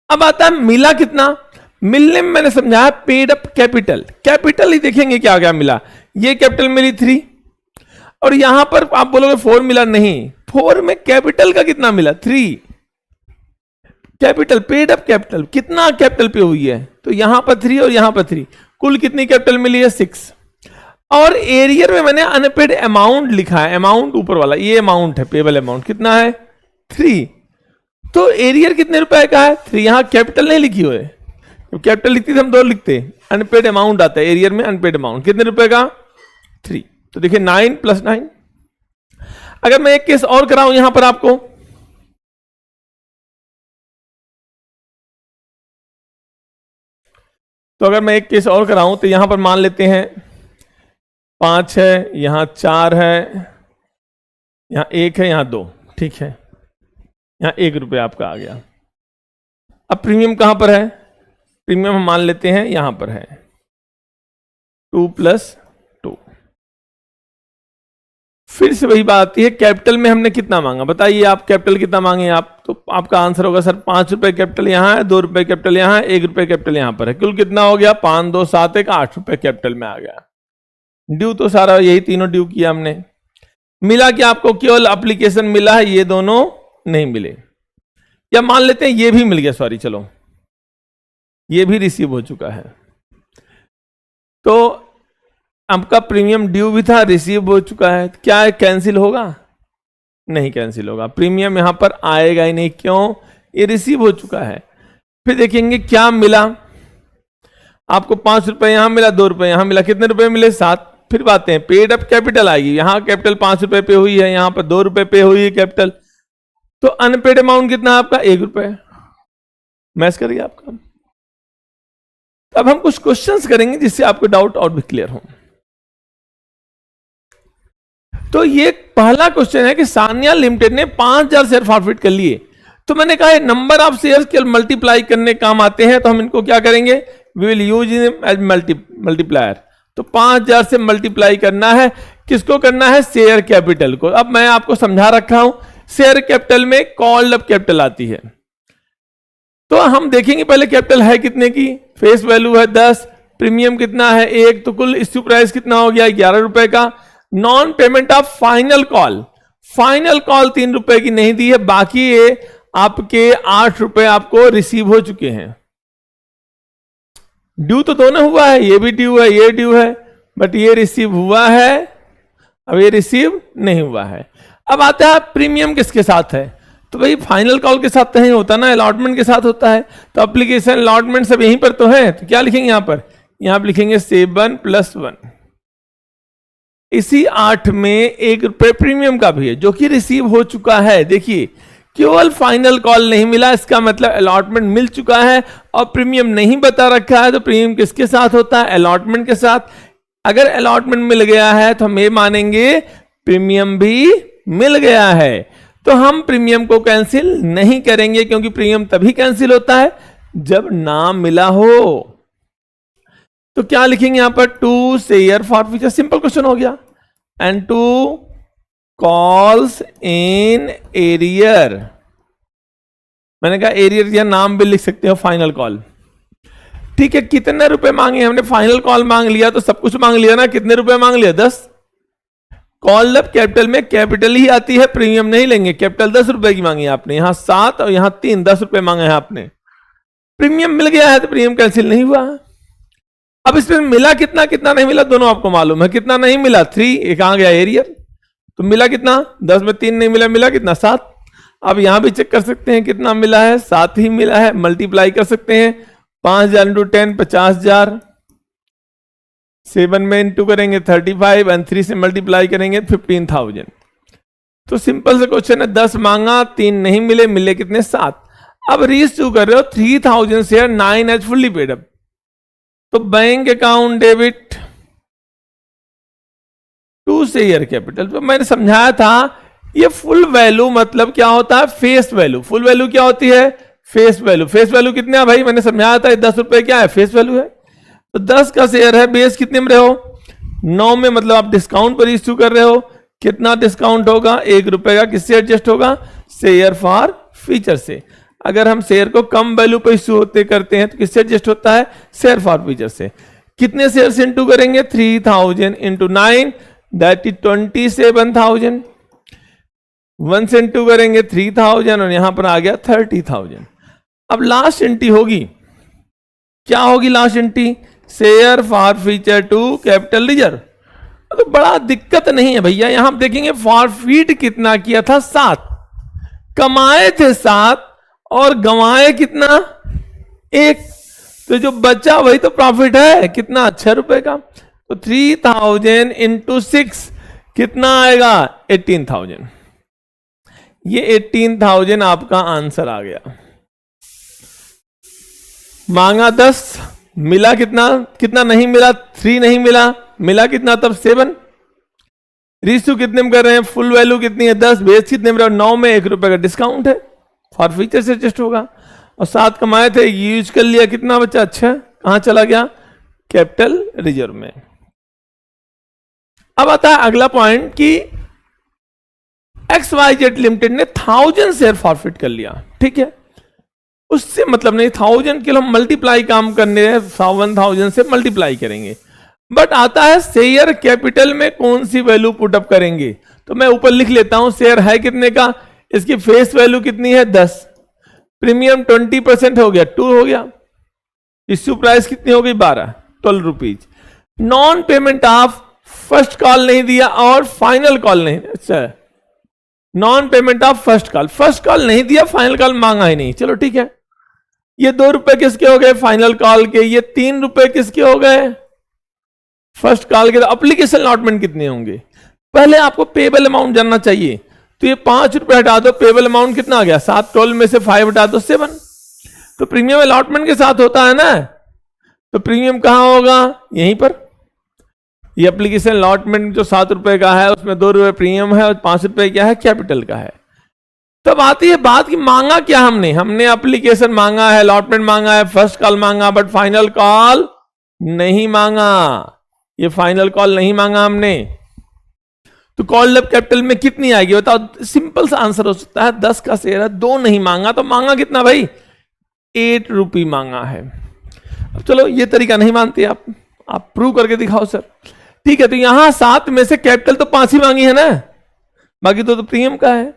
अब आता है मिला कितना, मिलने में मैंने समझाया पेड अप कैपिटल। कैपिटल ही देखेंगे क्या क्या मिला, ये कैपिटल मिली 3, और यहां पर आप बोलोगे 4 मिला, नहीं 4 में कैपिटल का कितना मिला 3। कैपिटल पेड अप कैपिटल, कितना कैपिटल पे हुई है, तो यहां पर 3 और यहां पर 3, कुल कितनी कैपिटल मिली है 6। और एरियर में मैंने अनपेड अमाउंट लिखा है, अमाउंट ऊपर वाला ये अमाउंट है, पेबल अमाउंट कितना है 3। तो एरियर कितने रुपए का है 3, यहां कैपिटल नहीं लिखी हुई है, तो कैपिटल लिखती थी हम 2 लिखते, अनपेड अमाउंट आता है एरियर में, अनपेड अमाउंट कितने रुपए का 3। तो देखिए 9 + 9। अगर मैं एक केस और कराऊं यहां पर आपको, तो अगर मैं एक केस और कराऊं तो यहां पर मान लेते हैं 5 है, यहां 4 है, यहां 1 है, यहां 2, ठीक है, यहां 1 रुपये आपका आ गया। अब प्रीमियम कहां पर है, प्रीमियम हम मान लेते हैं यहां पर है 2 + 2। फिर से वही बात आती है, कैपिटल में हमने कितना मांगा, बताइए आप कैपिटल कितना मांगे आप, तो आपका आंसर होगा सर 5 रुपए कैपिटल यहां है, 2 रुपए कैपिटल यहां है, 1 रुपए कैपिटल यहां पर है, कुल कितना हो गया 5 2 7 1 8 रुपए कैपिटल में आ गया। ड्यू तो सारा यही तीनों ड्यू किया हमने। मिला कि आपको केवल एप्लीकेशन मिला है, ये दोनों नहीं मिले। या मान लेते हैं ये भी मिल गया, सॉरी चलो ये भी रिसीव हो चुका है, तो आपका प्रीमियम ड्यू भी था, रिसीव हो चुका है, क्या कैंसिल होगा? नहीं कैंसिल होगा, प्रीमियम यहां पर आएगा ही नहीं, क्यों? ये रिसीव हो चुका है। फिर देखेंगे क्या मिला आपको, 5 रुपए यहां मिला, 2 रुपए यहां मिला, कितने रुपए मिले? 7। फिर बातें हैं, पेड अप कैपिटल आएगी, यहां कैपिटल 5 रुपए पे हुई है, यहां पर 2 रुपए पे हुई है कैपिटल, तो अनपेड अमाउंट कितना है आपका? 1 रुपए। मैच करिए आपका। अब हम कुछ क्वेश्चंस करेंगे जिससे आपको डाउट और भी क्लियर हो। तो ये पहला क्वेश्चन है कि सानिया लिमिटेड ने 5000 शेयर फॉरफिट कर लिए, तो मैंने कहा नंबर ऑफ शेयर्स के मल्टीप्लाई करने काम आते हैं, तो हम इनको क्या करेंगे? We will use as multiplier. तो 5000 से मल्टीप्लाई करना है, किसको करना है? शेयर कैपिटल को। अब मैं आपको समझा रखा हूं, शेयर कैपिटल में कॉल्ड अप कैपिटल आती है, तो हम देखेंगे पहले कैपिटल है कितने की, फेस वैल्यू है 10, प्रीमियम कितना है 1, तो कुल इश्यू प्राइस कितना हो गया? 11 रुपए का। Non payment of final call, final call 3 रुपए की नहीं दी है, बाकी ये आपके 8 रुपए आपको रिसीव हो चुके हैं। ड्यू तो दोनों हुआ है, ये भी ड्यू है, ये ड्यू है, बट ये रिसीव हुआ है, अब ये रिसीव नहीं हुआ है। अब आता है प्रीमियम किसके साथ है, तो भाई फाइनल कॉल के साथ तो नहीं होता ना, अलॉटमेंट के साथ होता है, तो एप्लीकेशन अलॉटमेंट सब यहीं पर तो है, तो क्या लिखेंगे यहां पर? यहां पर लिखेंगे 7 + 1। इसी 8 में 1 रुपए प्रीमियम का भी है जो कि रिसीव हो चुका है। देखिए केवल फाइनल कॉल नहीं मिला, इसका मतलब अलॉटमेंट मिल चुका है, और प्रीमियम नहीं बता रखा है, तो प्रीमियम किसके साथ होता है? अलॉटमेंट के साथ। अगर अलॉटमेंट मिल गया है तो हम ये मानेंगे प्रीमियम भी मिल गया है, तो हम प्रीमियम को कैंसिल नहीं करेंगे, क्योंकि प्रीमियम तभी कैंसिल होता है जब नाम मिला हो। तो क्या लिखेंगे यहां पर? 2 शेयर फॉरफिचर, सिंपल क्वेश्चन हो गया, एंड 2 कॉल्स इन एरियर। मैंने कहा एरियर या नाम भी लिख सकते हो, फाइनल कॉल। ठीक है, कितने रुपए मांगे हमने? फाइनल कॉल मांग लिया तो सब कुछ मांग लिया ना, कितने रुपए मांग लिया? 10। कॉल अप कैपिटल में कैपिटल ही आती है, प्रीमियम नहीं लेंगे, कैपिटल 10 रुपए की मांगी आपने, यहां 7 और यहां 3, 10 रुपए मांगे हैं आपने। प्रीमियम मिल गया है तो प्रीमियम कैंसिल नहीं हुआ। अब इसमें मिला कितना, कितना नहीं मिला, दोनों आपको मालूम है। कितना नहीं मिला? 3, एक कहां गया एरियर, तो मिला कितना? 10 में 3 नहीं मिला, मिला कितना? 7। अब यहां भी चेक कर सकते हैं कितना मिला है, 7 ही मिला है, मल्टीप्लाई कर सकते हैं, 5000 × 10 50,000, 7 में इंटू करेंगे 35, एंड 3 से मल्टीप्लाई करेंगे 15,000। तो सिंपल से क्वेश्चन है, 10 मांगा, 3 नहीं मिले, मिले कितने? 7। अब रीइश्यू कर रहे हो 3000 share, 9 as fully paid up, तो bank account debit to share capital. तो मैंने समझाया था ये फुल वैल्यू मतलब क्या होता है? Face value. फुल वैल्यू क्या होती है? Face value. फेस वैल्यू कितने है भाई? मैंने समझाया था 10 रुपए क्या है? फेस वैल्यू है। तो 10 का शेयर है, बेस कितने में रहे हो? 9 में, मतलब आप डिस्काउंट पर इश्यू कर रहे हो। कितना डिस्काउंट होगा? 1 रुपए का। किससे एडजस्ट होगा? शेयर फॉर फीचर से। अगर हम शेयर को कम वैल्यू पर इश्यू होते करते हैं तो किससे एडजस्ट होता है? शेयर फॉर फीचर से। कितने शेयर से इंटू करेंगे? 3000 इंटू 9, दैट इज 27,000। 1 से इंटू करेंगे 3000 और यहां पर आ गया 30,000। अब लास्ट एंट्री होगी, क्या होगी last entry? Share forfeiture to capital reserve. तो बड़ा दिक्कत नहीं है भैया, यहां आप देखेंगे फॉरफीट कितना किया था? 7। कमाए थे 7 और गंवाए कितना? 1। तो जो बचा वही तो प्रॉफिट है, कितना? 6 रुपए का। तो 3000 इंटू 6 कितना आएगा? 18,000। ये 18,000 आपका आंसर आ गया। मांगा 10, मिला कितना? कितना नहीं मिला? 3 नहीं मिला, मिला कितना? तब 7। रीइश्यू कितने में कर रहे हैं? फुल वैल्यू कितनी है? 10। बेस कितने में? 9 में 1 रुपए का डिस्काउंट है, फॉर फीचर से एडजस्ट होगा। और 7 कमाए थे, यूज कर लिया, कितना बचा? अच्छा, कहां चला गया? कैपिटल रिजर्व में। अब आता है अगला पॉइंट कि XYZ लिमिटेड ने 1000 शेयर फॉरफिट कर लिया। ठीक है, उससे मतलब नहीं, 1000 के लिए हम मल्टीप्लाई काम करने हैं, 1000 से मल्टीप्लाई करेंगे। बट आता है शेयर कैपिटल में कौन सी वैल्यू पुट अप करेंगे? तो मैं ऊपर लिख लेता हूं, शेयर है कितने का? इसकी फेस वैल्यू कितनी है? 10। प्रीमियम 20% हो गया, 2 हो गया। इश्यू प्राइस कितनी हो गई, 12 rupees. Non payment of first call नहीं दिया और फाइनल कॉल नहीं, अच्छा non payment of first call नहीं दिया, फाइनल कॉल मांगा ही नहीं, चलो ठीक है। ये 2 रुपए किसके हो गए, फाइनल कॉल के। ये 3 रुपए किसके हो गए, फर्स्ट कॉल के। एप्लीकेशन अलॉटमेंट कितने होंगे, पहले आपको पेबल अमाउंट जानना चाहिए। तो ये 5 रुपए हटा दो, पेबल अमाउंट कितना आ गया, 7, 12 में से 5 हटा दो, 7। तो प्रीमियम अलॉटमेंट के साथ होता है ना, तो प्रीमियम कहां होगा, यहीं पर। ये एप्लीकेशन अलॉटमेंट जो 7 रुपए का है, उसमें 2 रुपए प्रीमियम है और 5 रुपए क्या है, कैपिटल का है। तब आती है बात कि मांगा क्या हमने एप्लीकेशन मांगा है, अलॉटमेंट मांगा है, फर्स्ट कॉल मांगा, बट फाइनल कॉल नहीं मांगा। ये फाइनल कॉल नहीं मांगा हमने। तो कॉल्ड अप कैपिटल में कितनी आएगी बताओ, सिंपल सा आंसर हो सकता है 10 का शेयर है, 2 नहीं मांगा, तो मांगा कितना भाई, 8 रुपी मांगा है। अब चलो ये तरीका नहीं मानते आप प्रूव करके दिखाओ सर। ठीक है, तो यहां 7 में से कैपिटल तो 5 ही मांगी है ना, बाकी तो प्रीमियम का है।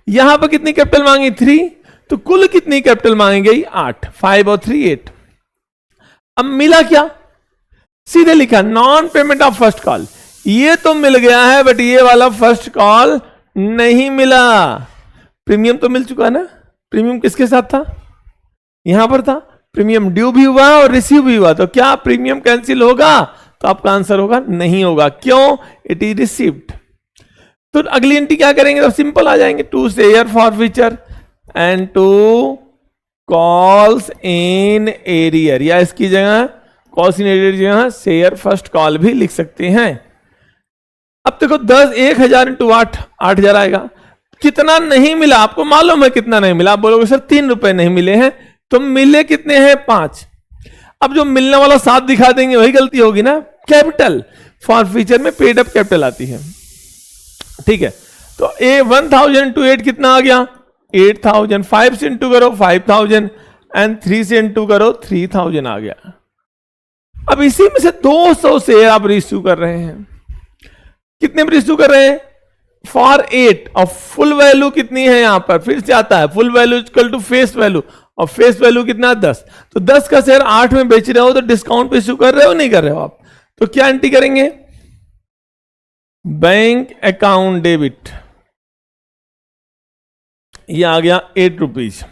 यहां पर कितनी कैपिटल मांगी, 3, तो कुल कितनी कैपिटल मांगी गई, 8, 5 और 3 8। अब मिला क्या, सीधे लिखा non payment of first call. ये तो मिल गया है, बट ये वाला फर्स्ट कॉल नहीं मिला। प्रीमियम तो मिल चुका है ना, प्रीमियम किसके साथ था, यहां पर था। प्रीमियम ड्यू भी हुआ और रिसीव भी हुआ, तो क्या प्रीमियम कैंसिल होगा, तो आपका आंसर होगा नहीं होगा। क्यों, इट इज रिसीव्ड। तो अगली एंट्री क्या करेंगे, तो सिंपल आ जाएंगे, 2 share forfeiture and 2 calls in arrear, या इसकी जगह कॉल्स इन एरियर की जगह शेयर फर्स्ट कॉल भी लिख सकते हैं। अब देखो 10,000 इंटू 8, 8,000 आएगा। कितना नहीं मिला आपको मालूम है, कितना नहीं मिला, आप बोलोगे सर 3 रुपए नहीं मिले हैं, तो मिले कितने हैं, 5। अब जो मिलने वाला 7 दिखा देंगे, वही गलती होगी ना। कैपिटल फॉर फीचर में पेड अप कैपिटल आती है, ठीक है। तो 1000 इंटू 8 कितना आ गया, 8000। 5 से इंटू करो 5000 एंड 3 से इंटू करो 3000 आ गया। अब इसी में से 200 से आप रिसीव कर रहे हैं, कितने में रिसीव कर रहे हैं, फॉर 8, और फुल वैल्यू कितनी है, यहां पर फिर से आता है full value equal to face value, और फेस वैल्यू कितना 10। तो 10 का शेयर 8 में बेच रहे हो, तो डिस्काउंट पे इश्यू कर रहे हो नहीं कर रहे हो आप, तो क्या एंट्री करेंगे, बैंक अकाउंट डेबिट, ये आ गया 8 रुपीज।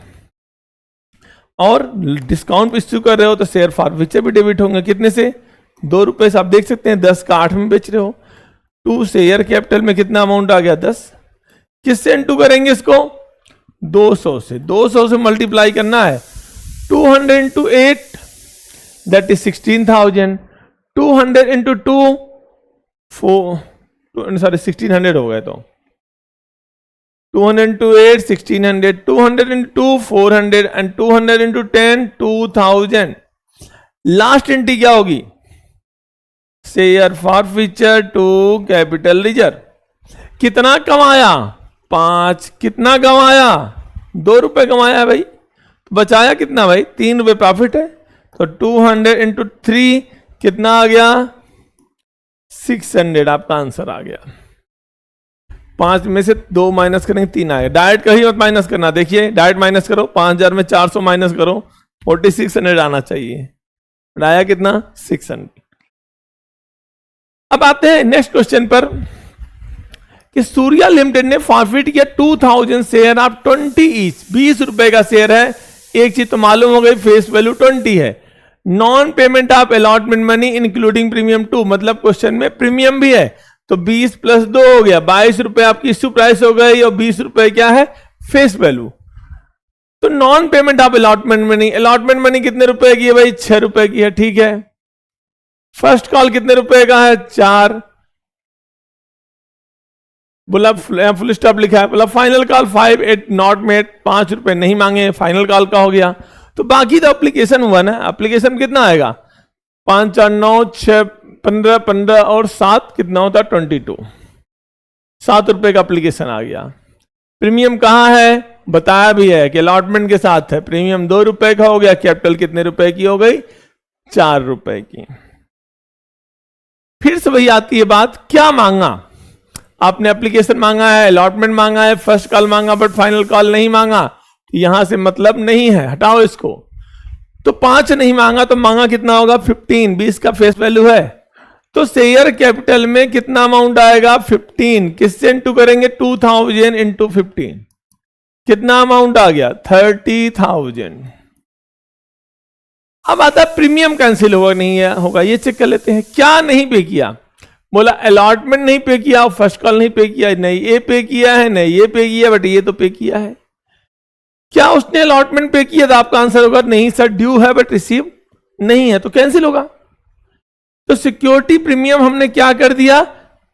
और डिस्काउंट पे इश्यू कर रहे हो, तो शेयर फॉर फीचर भी डेबिट होंगे, कितने से, 2 रुपए से। आप देख सकते हैं 10 का 8 में बेच रहे हो। 2 शेयर कैपिटल में कितना अमाउंट आ गया, 10। किससे इंटू करेंगे इसको, 200 से। 200 से मल्टीप्लाई करना है, 200 इंटू 8 दैट इज 16,000। 200 इंटू 2 1600 हो गए, तो 200 into 8 1600, 200 into 2 400 and 200 into 10 2000। Last entry क्या होगी, share forfeiture to capital reserve. कितना कमाया, 5। कितना कमाया, 2 रुपए कमाया भाई, तो बचाया कितना भाई, 3 रुपए प्रॉफिट है। तो 200 इंटू 3 कितना आ गया, 600 आपका आंसर आ गया। 5 में से 2 माइनस करेंगे 3 आएगा। डायरेक्ट कहीं मत माइनस करना, देखिए डायरेक्ट माइनस करो, 5000 में 400 माइनस करो, 4600 आना चाहिए। आया कितना, 600। अब आते हैं नेक्स्ट क्वेश्चन पर कि सूर्या लिमिटेड ने फॉरफिट किया 2000 शेयर ऑफ 20 ईच, 20 रुपए का शेयर है। एक चीज तो मालूम हो गई, फेस वैल्यू 20 है। Non payment of allotment money including premium 2, मतलब क्वेश्चन में प्रीमियम भी है, तो 20 प्लस 2 हो गया 22 रुपए आपकी इश्यू प्राइस हो गई, और 20 रुपए क्या है, फेस वैल्यू। तो non payment of allotment money कितने रुपए की है भाई, 6 रुपए की है, ठीक है। फर्स्ट कॉल कितने रुपए का है, 4। बोला फुल स्टॉप लिखा है। बोला फाइनल कॉल 5 8 नॉट मेड, 5 रुपए नहीं मांगे, फाइनल कॉल का हो गया। तो बाकी तो एप्लीकेशन हुआ ना, एप्लीकेशन कितना आएगा, 5 4 9 6 15 15 और 7 कितना होता है, 22। 7 रुपए का एप्लीकेशन आ गया। प्रीमियम कहां है, बताया भी है कि अलॉटमेंट के साथ है। प्रीमियम 2 रुपए का हो गया, कैपिटल कितने रुपए की हो गई, 4 रुपए की। फिर से वही आती है बात, क्या मांगा आपने, एप्लीकेशन मांगा है, अलॉटमेंट मांगा है, फर्स्ट कॉल मांगा, बट फाइनल कॉल नहीं मांगा। यहां से मतलब नहीं है, हटाओ इसको। तो 5 नहीं मांगा तो मांगा कितना होगा 15, 20 का फेस वैल्यू है। तो शेयर कैपिटल में कितना अमाउंट आएगा 15, किससे इंटू करेंगे 2000 इंटू 15, कितना अमाउंट आ गया 30,000। अब आता है प्रीमियम कैंसिल होगा नहीं है होगा, ये चेक कर लेते हैं। क्या नहीं पे किया, बोला अलॉटमेंट नहीं पे किया और फर्स्ट कॉल नहीं पे किया, नहीं ये पे किया है नहीं ये पे किया, बट ये तो पे किया है। क्या उसने अलॉटमेंट पे किया? तो आपका आंसर होगा नहीं सर, ड्यू है बट रिसीव नहीं है, तो कैंसिल होगा। तो सिक्योरिटी प्रीमियम हमने क्या कर दिया,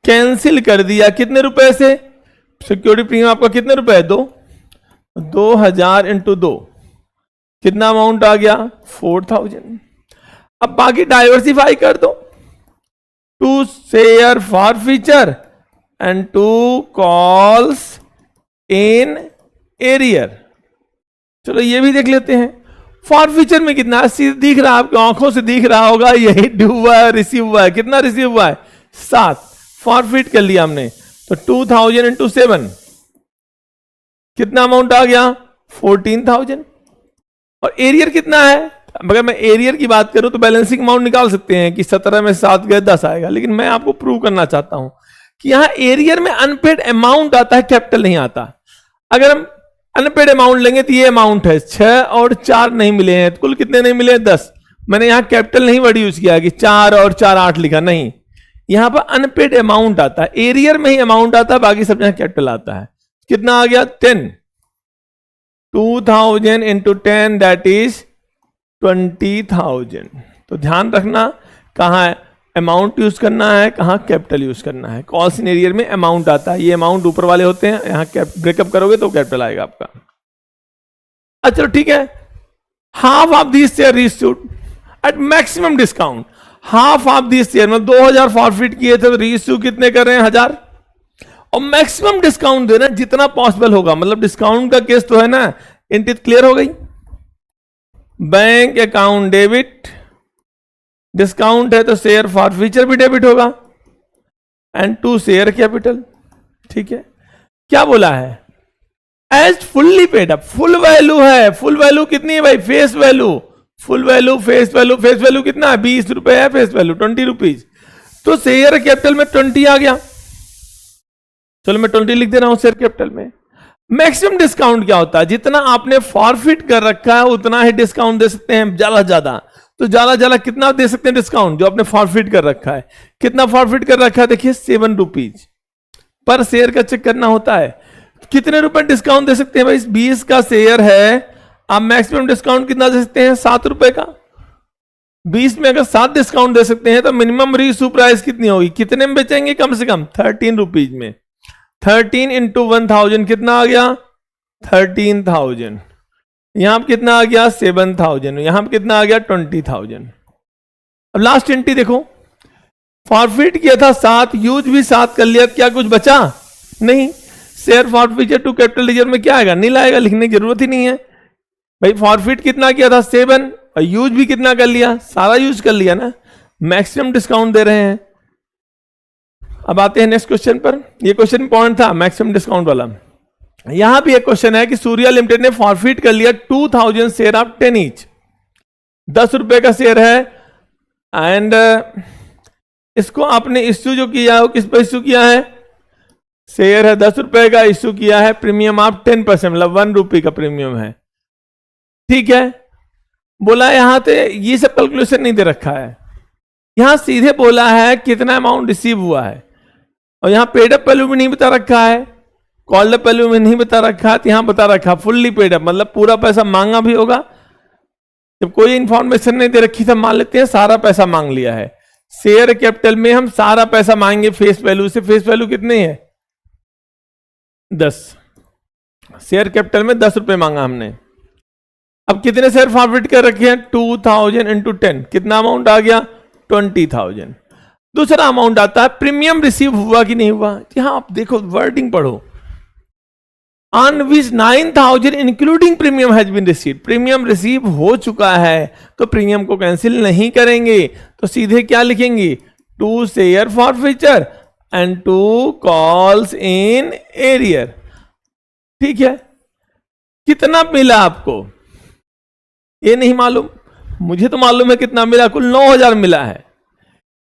कैंसिल कर दिया। कितने रुपए से? सिक्योरिटी प्रीमियम आपका कितने रुपए है? 2000 इंटू 2, कितना अमाउंट आ गया 4000। अब बाकी डाइवर्सिफाई कर दो, 2 share for future and 2 calls in arrear. चलो ये भी देख लेते हैं। फॉर फ्यूचर में कितना दिख रहा है, आपकी आंखों से दिख रहा होगा, यही ड्यू हुआ है, रिसीव हुआ है। कितना रिसीव हुआ है 7, फॉरफिट कर लिया हमने। तो 2000 इंटू 7 कितना अमाउंट आ गया 14,000। और एरियर कितना है? अगर मैं एरियर की बात करूं तो बैलेंसिंग अमाउंट निकाल सकते हैं कि 17 में 7 गए 10 आएगा, लेकिन मैं आपको प्रूव करना चाहता हूं कि यहां एरियर में अनपेड अमाउंट आता है, कैपिटल नहीं आता। अगर हम अनपेड अमाउंट लेंगे तो ये अमाउंट है 6 और 4 नहीं मिले हैं, कुल कितने नहीं मिले 10। मैंने यहां कैपिटल नहीं वर्ड यूज किया कि 4 और 4 8 लिखा, नहीं, यहां पर अनपेड अमाउंट आता है। एरियर में ही अमाउंट आता है, बाकी सब जगह कैपिटल आता है। कितना आ गया 10, 2000 इंटू 10 दैट इज 20,000। तो ध्यान रखना कहां अमाउंट यूज करना है, कहां कैपिटल यूज करना है। कॉल्स इन एरियर में अमाउंट आता है, ये अमाउंट ऊपर वाले होते हैं, यहां ब्रेकअप करोगे तो कैपिटल आएगा आपका। अच्छा चलो ठीक है। Half of this share reissued at maximum discount. Half of this share मतलब 2000 फॉरफिट किए थे, तो रीइश्यू कितने कर रहे हैं 1000, और मैक्सिमम डिस्काउंट दे रहे हैं जितना पॉसिबल होगा। मतलब डिस्काउंट का केस तो है ना, इंटिट क्लियर हो गई। बैंक अकाउंट डेबिट, डिस्काउंट है तो शेयर फॉर फ्यूचर भी डेबिट होगा, एंड 2 शेयर कैपिटल। ठीक है, क्या बोला है as fully paid up. Full value है, फुल वैल्यू कितनी है भाई face value, full value face value, face value कितना है 20 रुपए है, फेस वैल्यू 20 रुपीज। तो शेयर कैपिटल में 20 आ गया, चलो मैं 20 लिख दे रहा हूं शेयर कैपिटल में। मैक्सिमम डिस्काउंट क्या होता है, जितना आपने फॉरफिट कर रखा है उतना ही डिस्काउंट दे सकते हैं, ज्यादा ज्यादा। तो ज्यादा ज्यादा कितना दे सकते हैं डिस्काउंट, जो आपने फॉरफिट कर रखा है। कितना फॉरफिट कर रखा है देखिए 7 रुपीज पर शेयर का चेक करना होता है। कितने रुपए डिस्काउंट दे सकते हैं भाई, 20 का शेयर है, आप मैक्सिमम डिस्काउंट कितना दे सकते हैं 7 रुपए का। 20 में अगर 7 डिस्काउंट दे सकते हैं तो मिनिमम रीइश्यू प्राइस कितनी होगी, कितने में बेचेंगे, कम से कम 13 रुपीज में। 13 इंटू 1000 कितना आ गया 13,000। यहां पर कितना आ गया 7,000, यहां पर कितना आ गया 20,000। अब लास्ट एंट्री देखो, फॉरफिट किया था 7, यूज भी 7 कर लिया, क्या कुछ बचा नहीं। Share forfeiture to capital reserve में क्या आएगा, नील आएगा, लिखने की जरूरत ही नहीं है भाई। फॉरफिट कितना किया था 7, और यूज भी कितना कर लिया, सारा यूज कर लिया ना, मैक्सिमम डिस्काउंट दे रहे हैं। अब आते हैं नेक्स्ट क्वेश्चन पर। ये क्वेश्चन इंपॉर्टेंट था मैक्सिमम डिस्काउंट वाला। यहां भी एक क्वेश्चन है कि सूर्या लिमिटेड ने फॉरफिट कर लिया 2000 शेयर ऑफ 10 ईच, 10 रुपए का शेयर है, एंड इसको आपने इश्यू जो किया है वो किस पर इश्यू किया है, शेयर है 10 रुपए का, इश्यू किया है प्रीमियम ऑफ 10%, मतलब 1 रुपये का प्रीमियम है। ठीक है, बोला यहां पे ये सब कैलकुलेशन नहीं दे रखा है, यहां सीधे बोला है कितना अमाउंट रिसीव हुआ है, और यहां पेड अप वैल्यू भी नहीं बता रखा है, कॉल्ड अप वैल्यू में नहीं बता रखा है, तो यहां बता रखा फुल्ली पेड अप, मतलब पूरा पैसा मांगा भी होगा। जब कोई इंफॉर्मेशन नहीं दे रखी तो मान लेते हैं सारा पैसा मांग लिया है। शेयर कैपिटल में हम सारा पैसा मांगेंगे फेस वैल्यू से, फेस वैल्यू कितनी है 10, शेयर कैपिटल में 10 रुपए मांगा हमने। अब कितने शेयर फॉरवर्ड कर रखे हैं 2000 इंटू 10, कितना अमाउंट आ गया 20,000। दूसरा अमाउंट आता है प्रीमियम रिसीव हुआ कि नहीं हुआ, यहां आप देखो वर्डिंग पढ़ो, on which 9,000 including premium has been receive, premium receive हो चुका है तो प्रीमियम को कैंसिल नहीं करेंगे, तो सीधे क्या लिखेंगे 2 share for future and 2 calls in arrear. ठीक है, कितना मिला आपको ये नहीं मालूम, मुझे तो मालूम है कितना मिला, कुल 9,000 मिला है।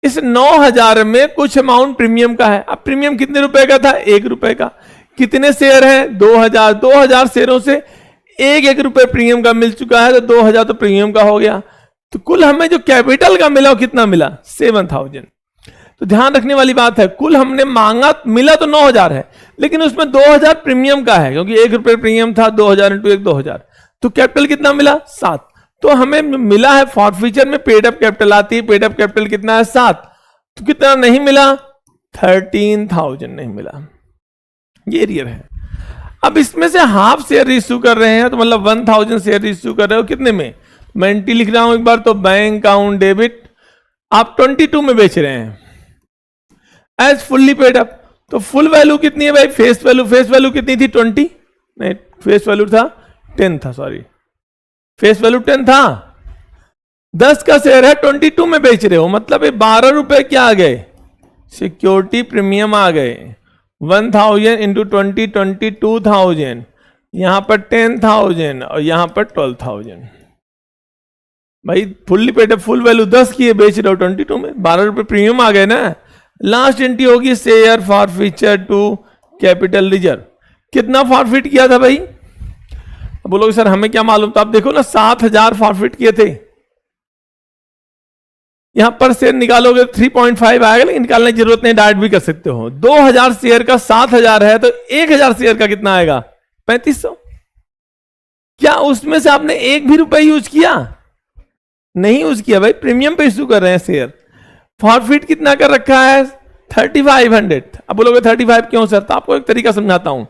इस 9,000 में कुछ अमाउंट प्रीमियम का है। अब प्रीमियम कितने रुपए का था? 1 रुपए का। कितने शेयर हैं? 2,000। 2,000 शेयरों से 1 रुपए प्रीमियम का मिल चुका है, तो 2,000 तो प्रीमियम का हो गया। तो कुल हमें जो कैपिटल का मिला वो कितना मिला? 7,000। तो ध्यान रखने वाली बात है, कुल हमने मांगा, मिला तो 9,000 है, लेकिन उसमें 2,000 प्रीमियम का है, क्योंकि 1 रुपए प्रीमियम था। 2,000 इंटू 1 2,000, तो कैपिटल कितना मिला? 7। तो हमें मिला है, फॉरफीचर में पेड अप कैपिटल आती है, पेड अप कैपिटल कितना है? 7। तो कितना नहीं मिला? 13,000 नहीं मिला। ये एरियर है। अब इसमें से हाफ शेयर इश्यू कर रहे हैं, तो मतलब 1,000 शेयर इश्यू कर रहे हो, कितने में? मैं एंट्री लिख रहा हूं एक बार, तो बैंक अकाउंट डेबिट आप 22 में बेच रहे हैं एज फुल्ली पेड अप। तो फुल वैल्यू कितनी है भाई? फेस वैल्यू कितनी थी? 20 नहीं, फेस वैल्यू था 10 था, सॉरी, फेस वैल्यू 10 था। 10 का शेयर है, 22 में बेच रहे हो, मतलब ये 12 रुपए क्या आ गए? सिक्योरिटी प्रीमियम आ गए। 1,000 इंटू 20, 22,000, यहां पर 10,000 और यहां पर 12,000। भाई फुल्ली पेड, फुल वैल्यू 10 की है, बेच रहे हो 22 में, 12 रुपए प्रीमियम आ गए ना। लास्ट एंट्री होगी share forfeiture to capital reserve. कितना फॉरफिट किया था भाई? अब बोलोगे सर हमें क्या मालूम, तो आप देखो ना, 7,000 फॉरफिट किए थे। यहां पर शेयर निकालोगे 3.5 आएगा, लेकिन निकालने की जरूरत नहीं, डायरेक्ट भी कर सकते हो। 2,000 शेयर का 7,000 है, तो 1,000 शेयर का कितना आएगा? 3,500। क्या उसमें से आपने 1 भी रुपए यूज किया? नहीं यूज किया भाई, प्रीमियम पे इश्यू कर रहे हैं शेयर। फॉरफिट कितना कर रखा है? 3,500। अब बोलोगे 35 क्यों सर? तो आपको एक तरीका समझाता हूं।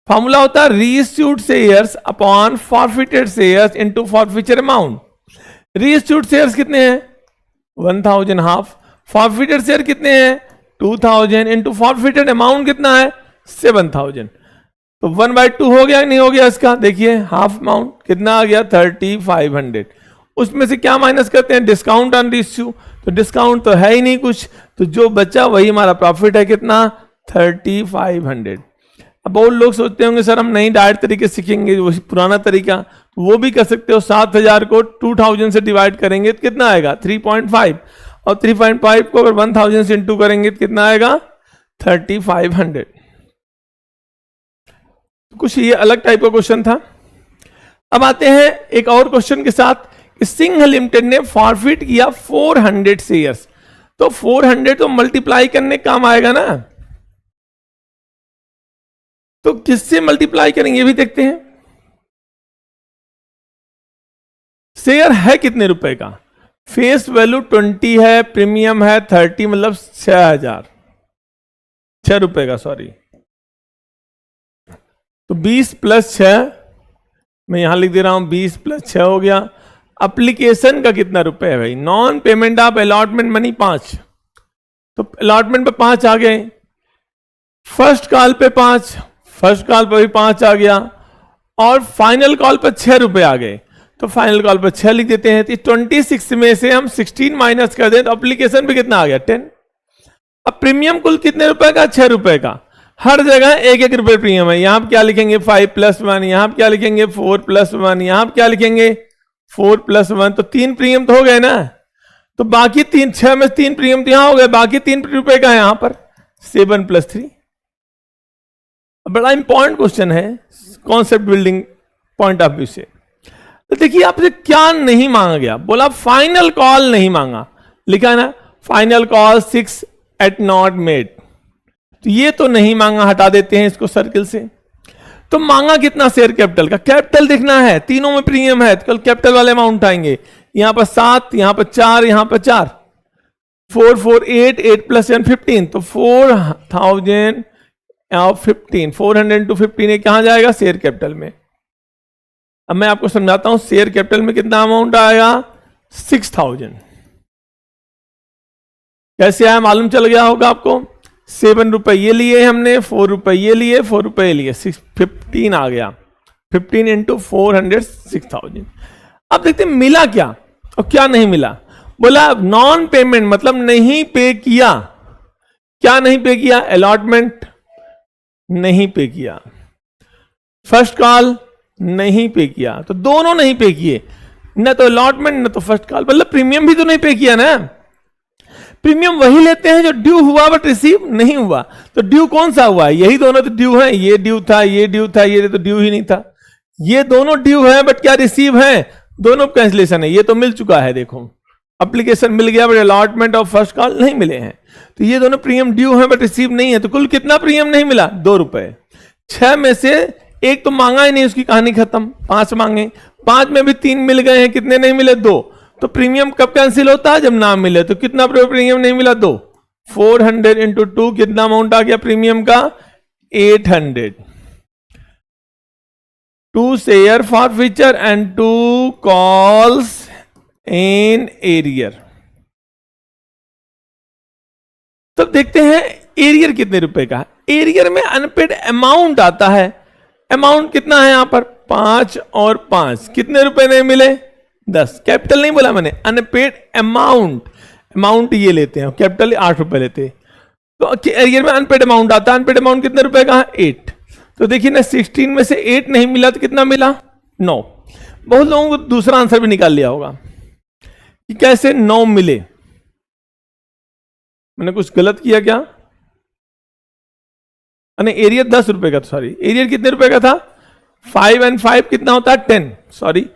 फॉर्मूला होता है reissued shares upon forfeited shares into forfeiture amount. Reissued shares कितने हैं? 1,000 हाफ। फॉरफिटेड शेयर कितने हैं? 2,000 इंटू फॉरफिटेड अमाउंट कितना है? 7,000। तो 1/2 हो गया नहीं हो गया इसका? देखिए हाफ अमाउंट कितना आ गया? 3,500। उसमें से क्या माइनस करते हैं? Discount on reissue. तो डिस्काउंट तो है ही नहीं कुछ, तो जो बचा वही हमारा प्रॉफिट है। कितना? 3,500। अब बहुत लोग सोचते होंगे सर हम नहीं डायरेक्ट तरीके सीखेंगे, वही पुराना तरीका, तो वो भी कर सकते हो। 7,000 को 2,000 से डिवाइड करेंगे तो कितना आएगा? 3.5। और 3.5 को अगर 1,000 से इंटू करेंगे तो कितना आएगा? 3,500। कुछ ये अलग टाइप का क्वेश्चन था। अब आते हैं एक और क्वेश्चन के साथ। सिंह लिमिटेड ने फॉरफिट किया 400 शेयर्स, तो 400 तो मल्टीप्लाई करने काम आएगा ना, तो किससे मल्टीप्लाई करेंगे ये भी देखते हैं। शेयर है कितने रुपए का? फेस वैल्यू 20 है, प्रीमियम है 30, मतलब 6,000, 6 रुपए का, सॉरी। तो 20 प्लस 6, मैं यहां लिख दे रहा हूं, 20 प्लस 6 हो गया। एप्लीकेशन का कितना रुपए है भाई? Non payment of allotment money 5, तो अलॉटमेंट पे 5 आ गए। फर्स्ट कॉल पे 5, फर्स्ट कॉल पे भी 5 आ गया, और फाइनल कॉल पर 6 रुपए आ गए, तो फाइनल कॉल पर 6 लिख देते हैं। तो 26 में से हम 16 माइनस कर दें तो एप्लीकेशन पे कितना आ गया? 10। अब प्रीमियम कुल कितने रुपए का? 6 रुपए का। हर जगह 1 रुपए प्रीमियम है। यहां क्या लिखेंगे? 5 + 1, यहां क्या लिखेंगे? 4 + 1, यहां क्या लिखेंगे? 4 + 1, तो 3 प्रीमियम तो हो गए ना। तो बाकी 3, 6 में 3 प्रीमियम तो यहां हो गए, बाकी 3 रुपए का है यहां पर। 7 + 3। बड़ा इंपॉर्टेंट क्वेश्चन है concept building point of view से। तो देखिए आपसे क्या नहीं मांगा गया? बोला फाइनल कॉल नहीं मांगा, लिखा है ना final call 6 eight not made, तो ये तो नहीं मांगा, हटा देते हैं इसको सर्किल से। तो मांगा कितना शेयर कैपिटल का? कैपिटल देखना है, तीनों में प्रीमियम है, तो कल कैपिटल वाले अमाउंट आएंगे। यहां पर 7, यहां पर 4, यहां पर 4, 4 4 8, 8 + 7 15, तो 4,000 और 15, 400 × 15 कहां जाएगा? शेयर कैपिटल में। अब मैं आपको समझाता हूं शेयर कैपिटल में कितना अमाउंट आएगा? 6,000। कैसे आया मालूम चल गया होगा आपको। 7 रुपए ये लिए हमने, 4 रुपए ये लिए, 4 रुपए लिए, 15 आ गया। 15 × 400, 6,000। अब देखते हैं मिला क्या और क्या नहीं मिला। बोला नॉन पेमेंट मतलब नहीं पे किया। क्या नहीं पे किया? अलॉटमेंट नहीं पे किया। फर्स्ट कॉल नहीं पे किया, तो दोनों नहीं पे किए, न तो अलॉटमेंट न तो फर्स्ट कॉल, मतलब प्रीमियम भी तो नहीं पे किया ना। प्रीमियम वही लेते हैं जो ड्यू हुआ बट रिसीव नहीं हुआ। तो ड्यू कौन सा हुआ? यही दोनों तो ड्यू हैं, ये ड्यू था, ये ड्यू था, ये तो ड्यू ही नहीं था। ये दोनों ड्यू है बट क्या रिसीव है? दोनों कैंसिलेशन है। ये तो मिल चुका है, देखो एप्लीकेशन मिल गया बट अलॉटमेंट और फर्स्ट कॉल नहीं मिले हैं। तो ये दोनों प्रीमियम ड्यू है बट रिसीव नहीं है। तो कुल कितना प्रीमियम नहीं मिला? 2 रुपए। 6 में से एक तो मांगा ही नहीं, उसकी कहानी खत्म। 5 मांगे, 5 में भी 3 मिल गए हैं, कितने नहीं मिले? 2। तो प्रीमियम कब कैंसिल होता है? जब ना मिले। तो कितना प्रीमियम नहीं मिला? 2। 400 इंटू 2 कितना अमाउंट आ गया प्रीमियम का? 800। 2 share forfeiture and 2 calls in arrear. तब देखते हैं एरियर कितने रुपए का। एरियर में अनपेड अमाउंट आता है। अमाउंट कितना है यहां पर? 5 और 5 कितने रुपए नहीं मिले? 10। कैपिटल नहीं बोला मैंने, अनपेड अमाउंट। अमाउंट ये लेते हैं, कैपिटल 8 रुपए लेते हैं। तो एरियर में अनपेड अमाउंट आता है। अनपेड अमाउंट कितने रुपए का है? 8। तो देखिए ना, 16 में से 8 नहीं मिला तो कितना मिला? 9। बहुत लोगों को दूसरा आंसर भी निकाल लिया होगा कि कैसे 9 मिले। मैंने कुछ गलत किया क्या? एरियर 10 रुपए का, सॉरी एरियर कितने रुपए का था? 5 and 5 कितना होता है? 10। सॉरी,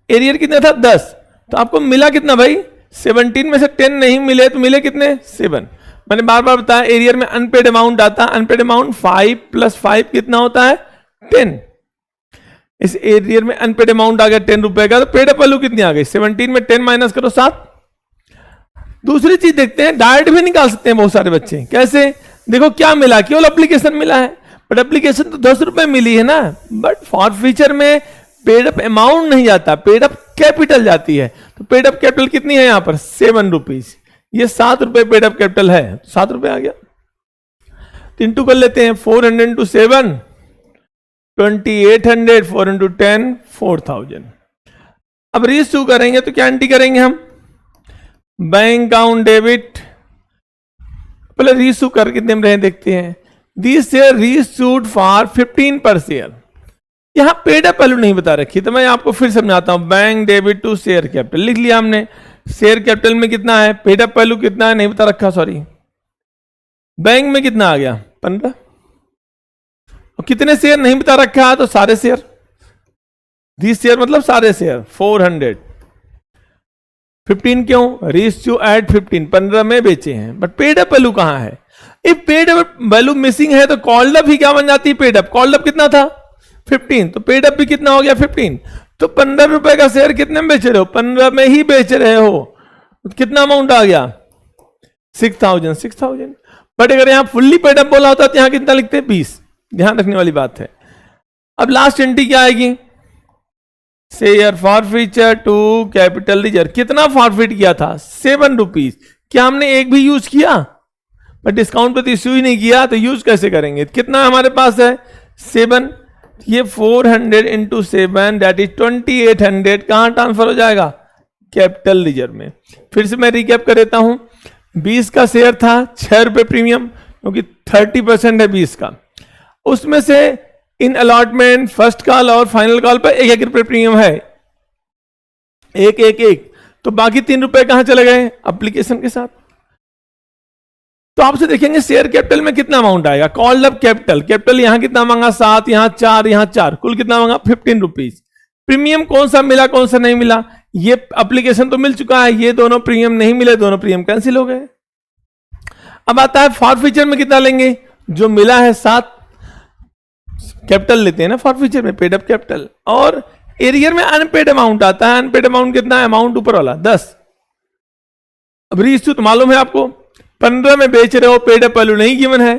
एरियर कितना था? 10। तो आपको मिला कितना भाई? 17 में से 10 नहीं मिले तो मिले कितने? 7। मैंने बार बार बताया एरियर में अनपेड अमाउंट आता है। अनपेड अमाउंट 5 + 5 कितना होता है? 10। इस एरियर में अनपेड अमाउंट आ गया 10 रुपए का। तो पेड अप वैल्यू कितनी आ गई? 17 में 10 माइनस करो 7। दूसरी चीज देखते हैं, डायरेक्ट भी निकाल सकते हैं बहुत सारे बच्चे। कैसे? देखो क्या मिला, केवल एप्लीकेशन मिला है, बट एप्लीकेशन तो 10 रुपए मिली है ना। बट फॉरफीचर में पेड अप अमाउंट नहीं जाता, पेड अप कैपिटल जाती है। तो पेड अप कैपिटल कितनी है यहां पर? 7 रुपीज। ये 7 रुपए पेड अप कैपिटल है, 7 रुपए आ गया। तो इंटू कर लेते हैं, 400 इंटू 7 2800, 4 इंटू 10 4000। अब रीइश्यू करेंगे तो क्या एंट्री करेंगे हम? Bank account debit. पहले रीइश्यू कर कितने में रहे देखते हैं। दिस शेयर रीइश्यूड फॉर 15 पर शेयर। यहां पेड अप वैल्यू नहीं बता रखी, तो मैं आपको फिर समझाता हूं। Bank debit to share capital लिख लिया हमने। शेयर कैपिटल में कितना है? पेड अप वैल्यू कितना है? नहीं बता रखा, सॉरी। बैंक में कितना आ गया? 15। और कितने शेयर नहीं बता रखा है? तो सारे शेयर। दिस शेयर मतलब सारे शेयर। 400। 15 क्यों? रीइश्यू एट 15, 15 में बेचे हैं। बट पेड अप वैल्यू कहां है? If paid up value missing है तो कॉल्ड अप ही क्या बन जाती है? Paid up. कॉल्ड अप कितना था? 15। तो पेड अप भी कितना हो गया? 15। तो 15 रुपए का शेयर कितने में बेच रहे हो? 15 में ही बेच रहे हो। तो कितना अमाउंट आ गया? 6000। बट अगर यहां फुल्ली पेड अप बोला होता तो यहां कितना लिखते? 20। ध्यान रखने वाली बात है। अब लास्ट एंट्री क्या आएगी? Share forfeiture to capital reserve. कितना फॉरफिट किया था? 7 रुपीज। क्या हमने एक भी यूज किया? बट डिस्काउंट पे तो इश्यू ही नहीं किया, तो यूज कैसे करेंगे? कितना हमारे पास है? 7। ये 400 इंटू 7 दैट इज 2800। कहां ट्रांसफर हो जाएगा? कैपिटल रिजर्व में। फिर से मैं रिकैप कर देता हूं। 20 का शेयर था, 6 रुपए प्रीमियम, क्योंकि 30% है 20 का। उसमें से इन अलॉटमेंट, फर्स्ट कॉल और फाइनल कॉल पर 1 रुपए प्रीमियम है। 1 तो बाकी 3 रुपए कहां चले गए? एप्लीकेशन के साथ। तो आपसे देखेंगे शेयर कैपिटल में कितना अमाउंट आएगा। कॉल्ड अप कैपिटल, कैपिटल यहां कितना मांगा? 7, यहां 4, यहां 4, कुल कितना मांगा? 15 रुपीज। प्रीमियम कौन सा मिला, कौन सा नहीं मिला? ये एप्लीकेशन तो मिल चुका है, ये दोनों प्रीमियम नहीं मिले, दोनों प्रीमियम कैंसिल हो गए। अब आता है फॉरफीचर में कितना लेंगे? जो मिला है 7 कैपिटल लेते हैं ना फॉरफीचर में, पेड अप कैपिटल। और एरियर में अनपेड अमाउंट आता है। अनपेड अमाउंट कितना है? अमाउंट ऊपर वाला 10। अब रीइश्यू तो मालूम है आपको, 15 में बेच रहे हो, पेड अप वैल्यू नहीं गिवन है,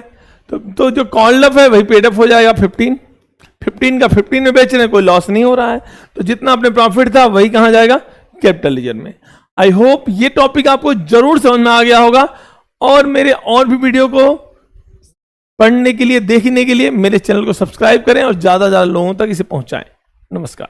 तो जो कॉल्ड अप है वही पेड अप हो जाएगा 15। 15 का 15 में बेच रहे हैं, कोई लॉस नहीं हो रहा है, तो जितना अपने प्रॉफिट था वही कहां जाएगा? कैपिटल लीजर में। आई होप ये टॉपिक आपको जरूर समझ में आ गया होगा। और मेरे और भी वीडियो को पढ़ने के लिए, देखने के लिए मेरे चैनल को सब्सक्राइब करें और ज्यादा से ज्यादा लोगों तक इसे पहुंचाएं। नमस्कार।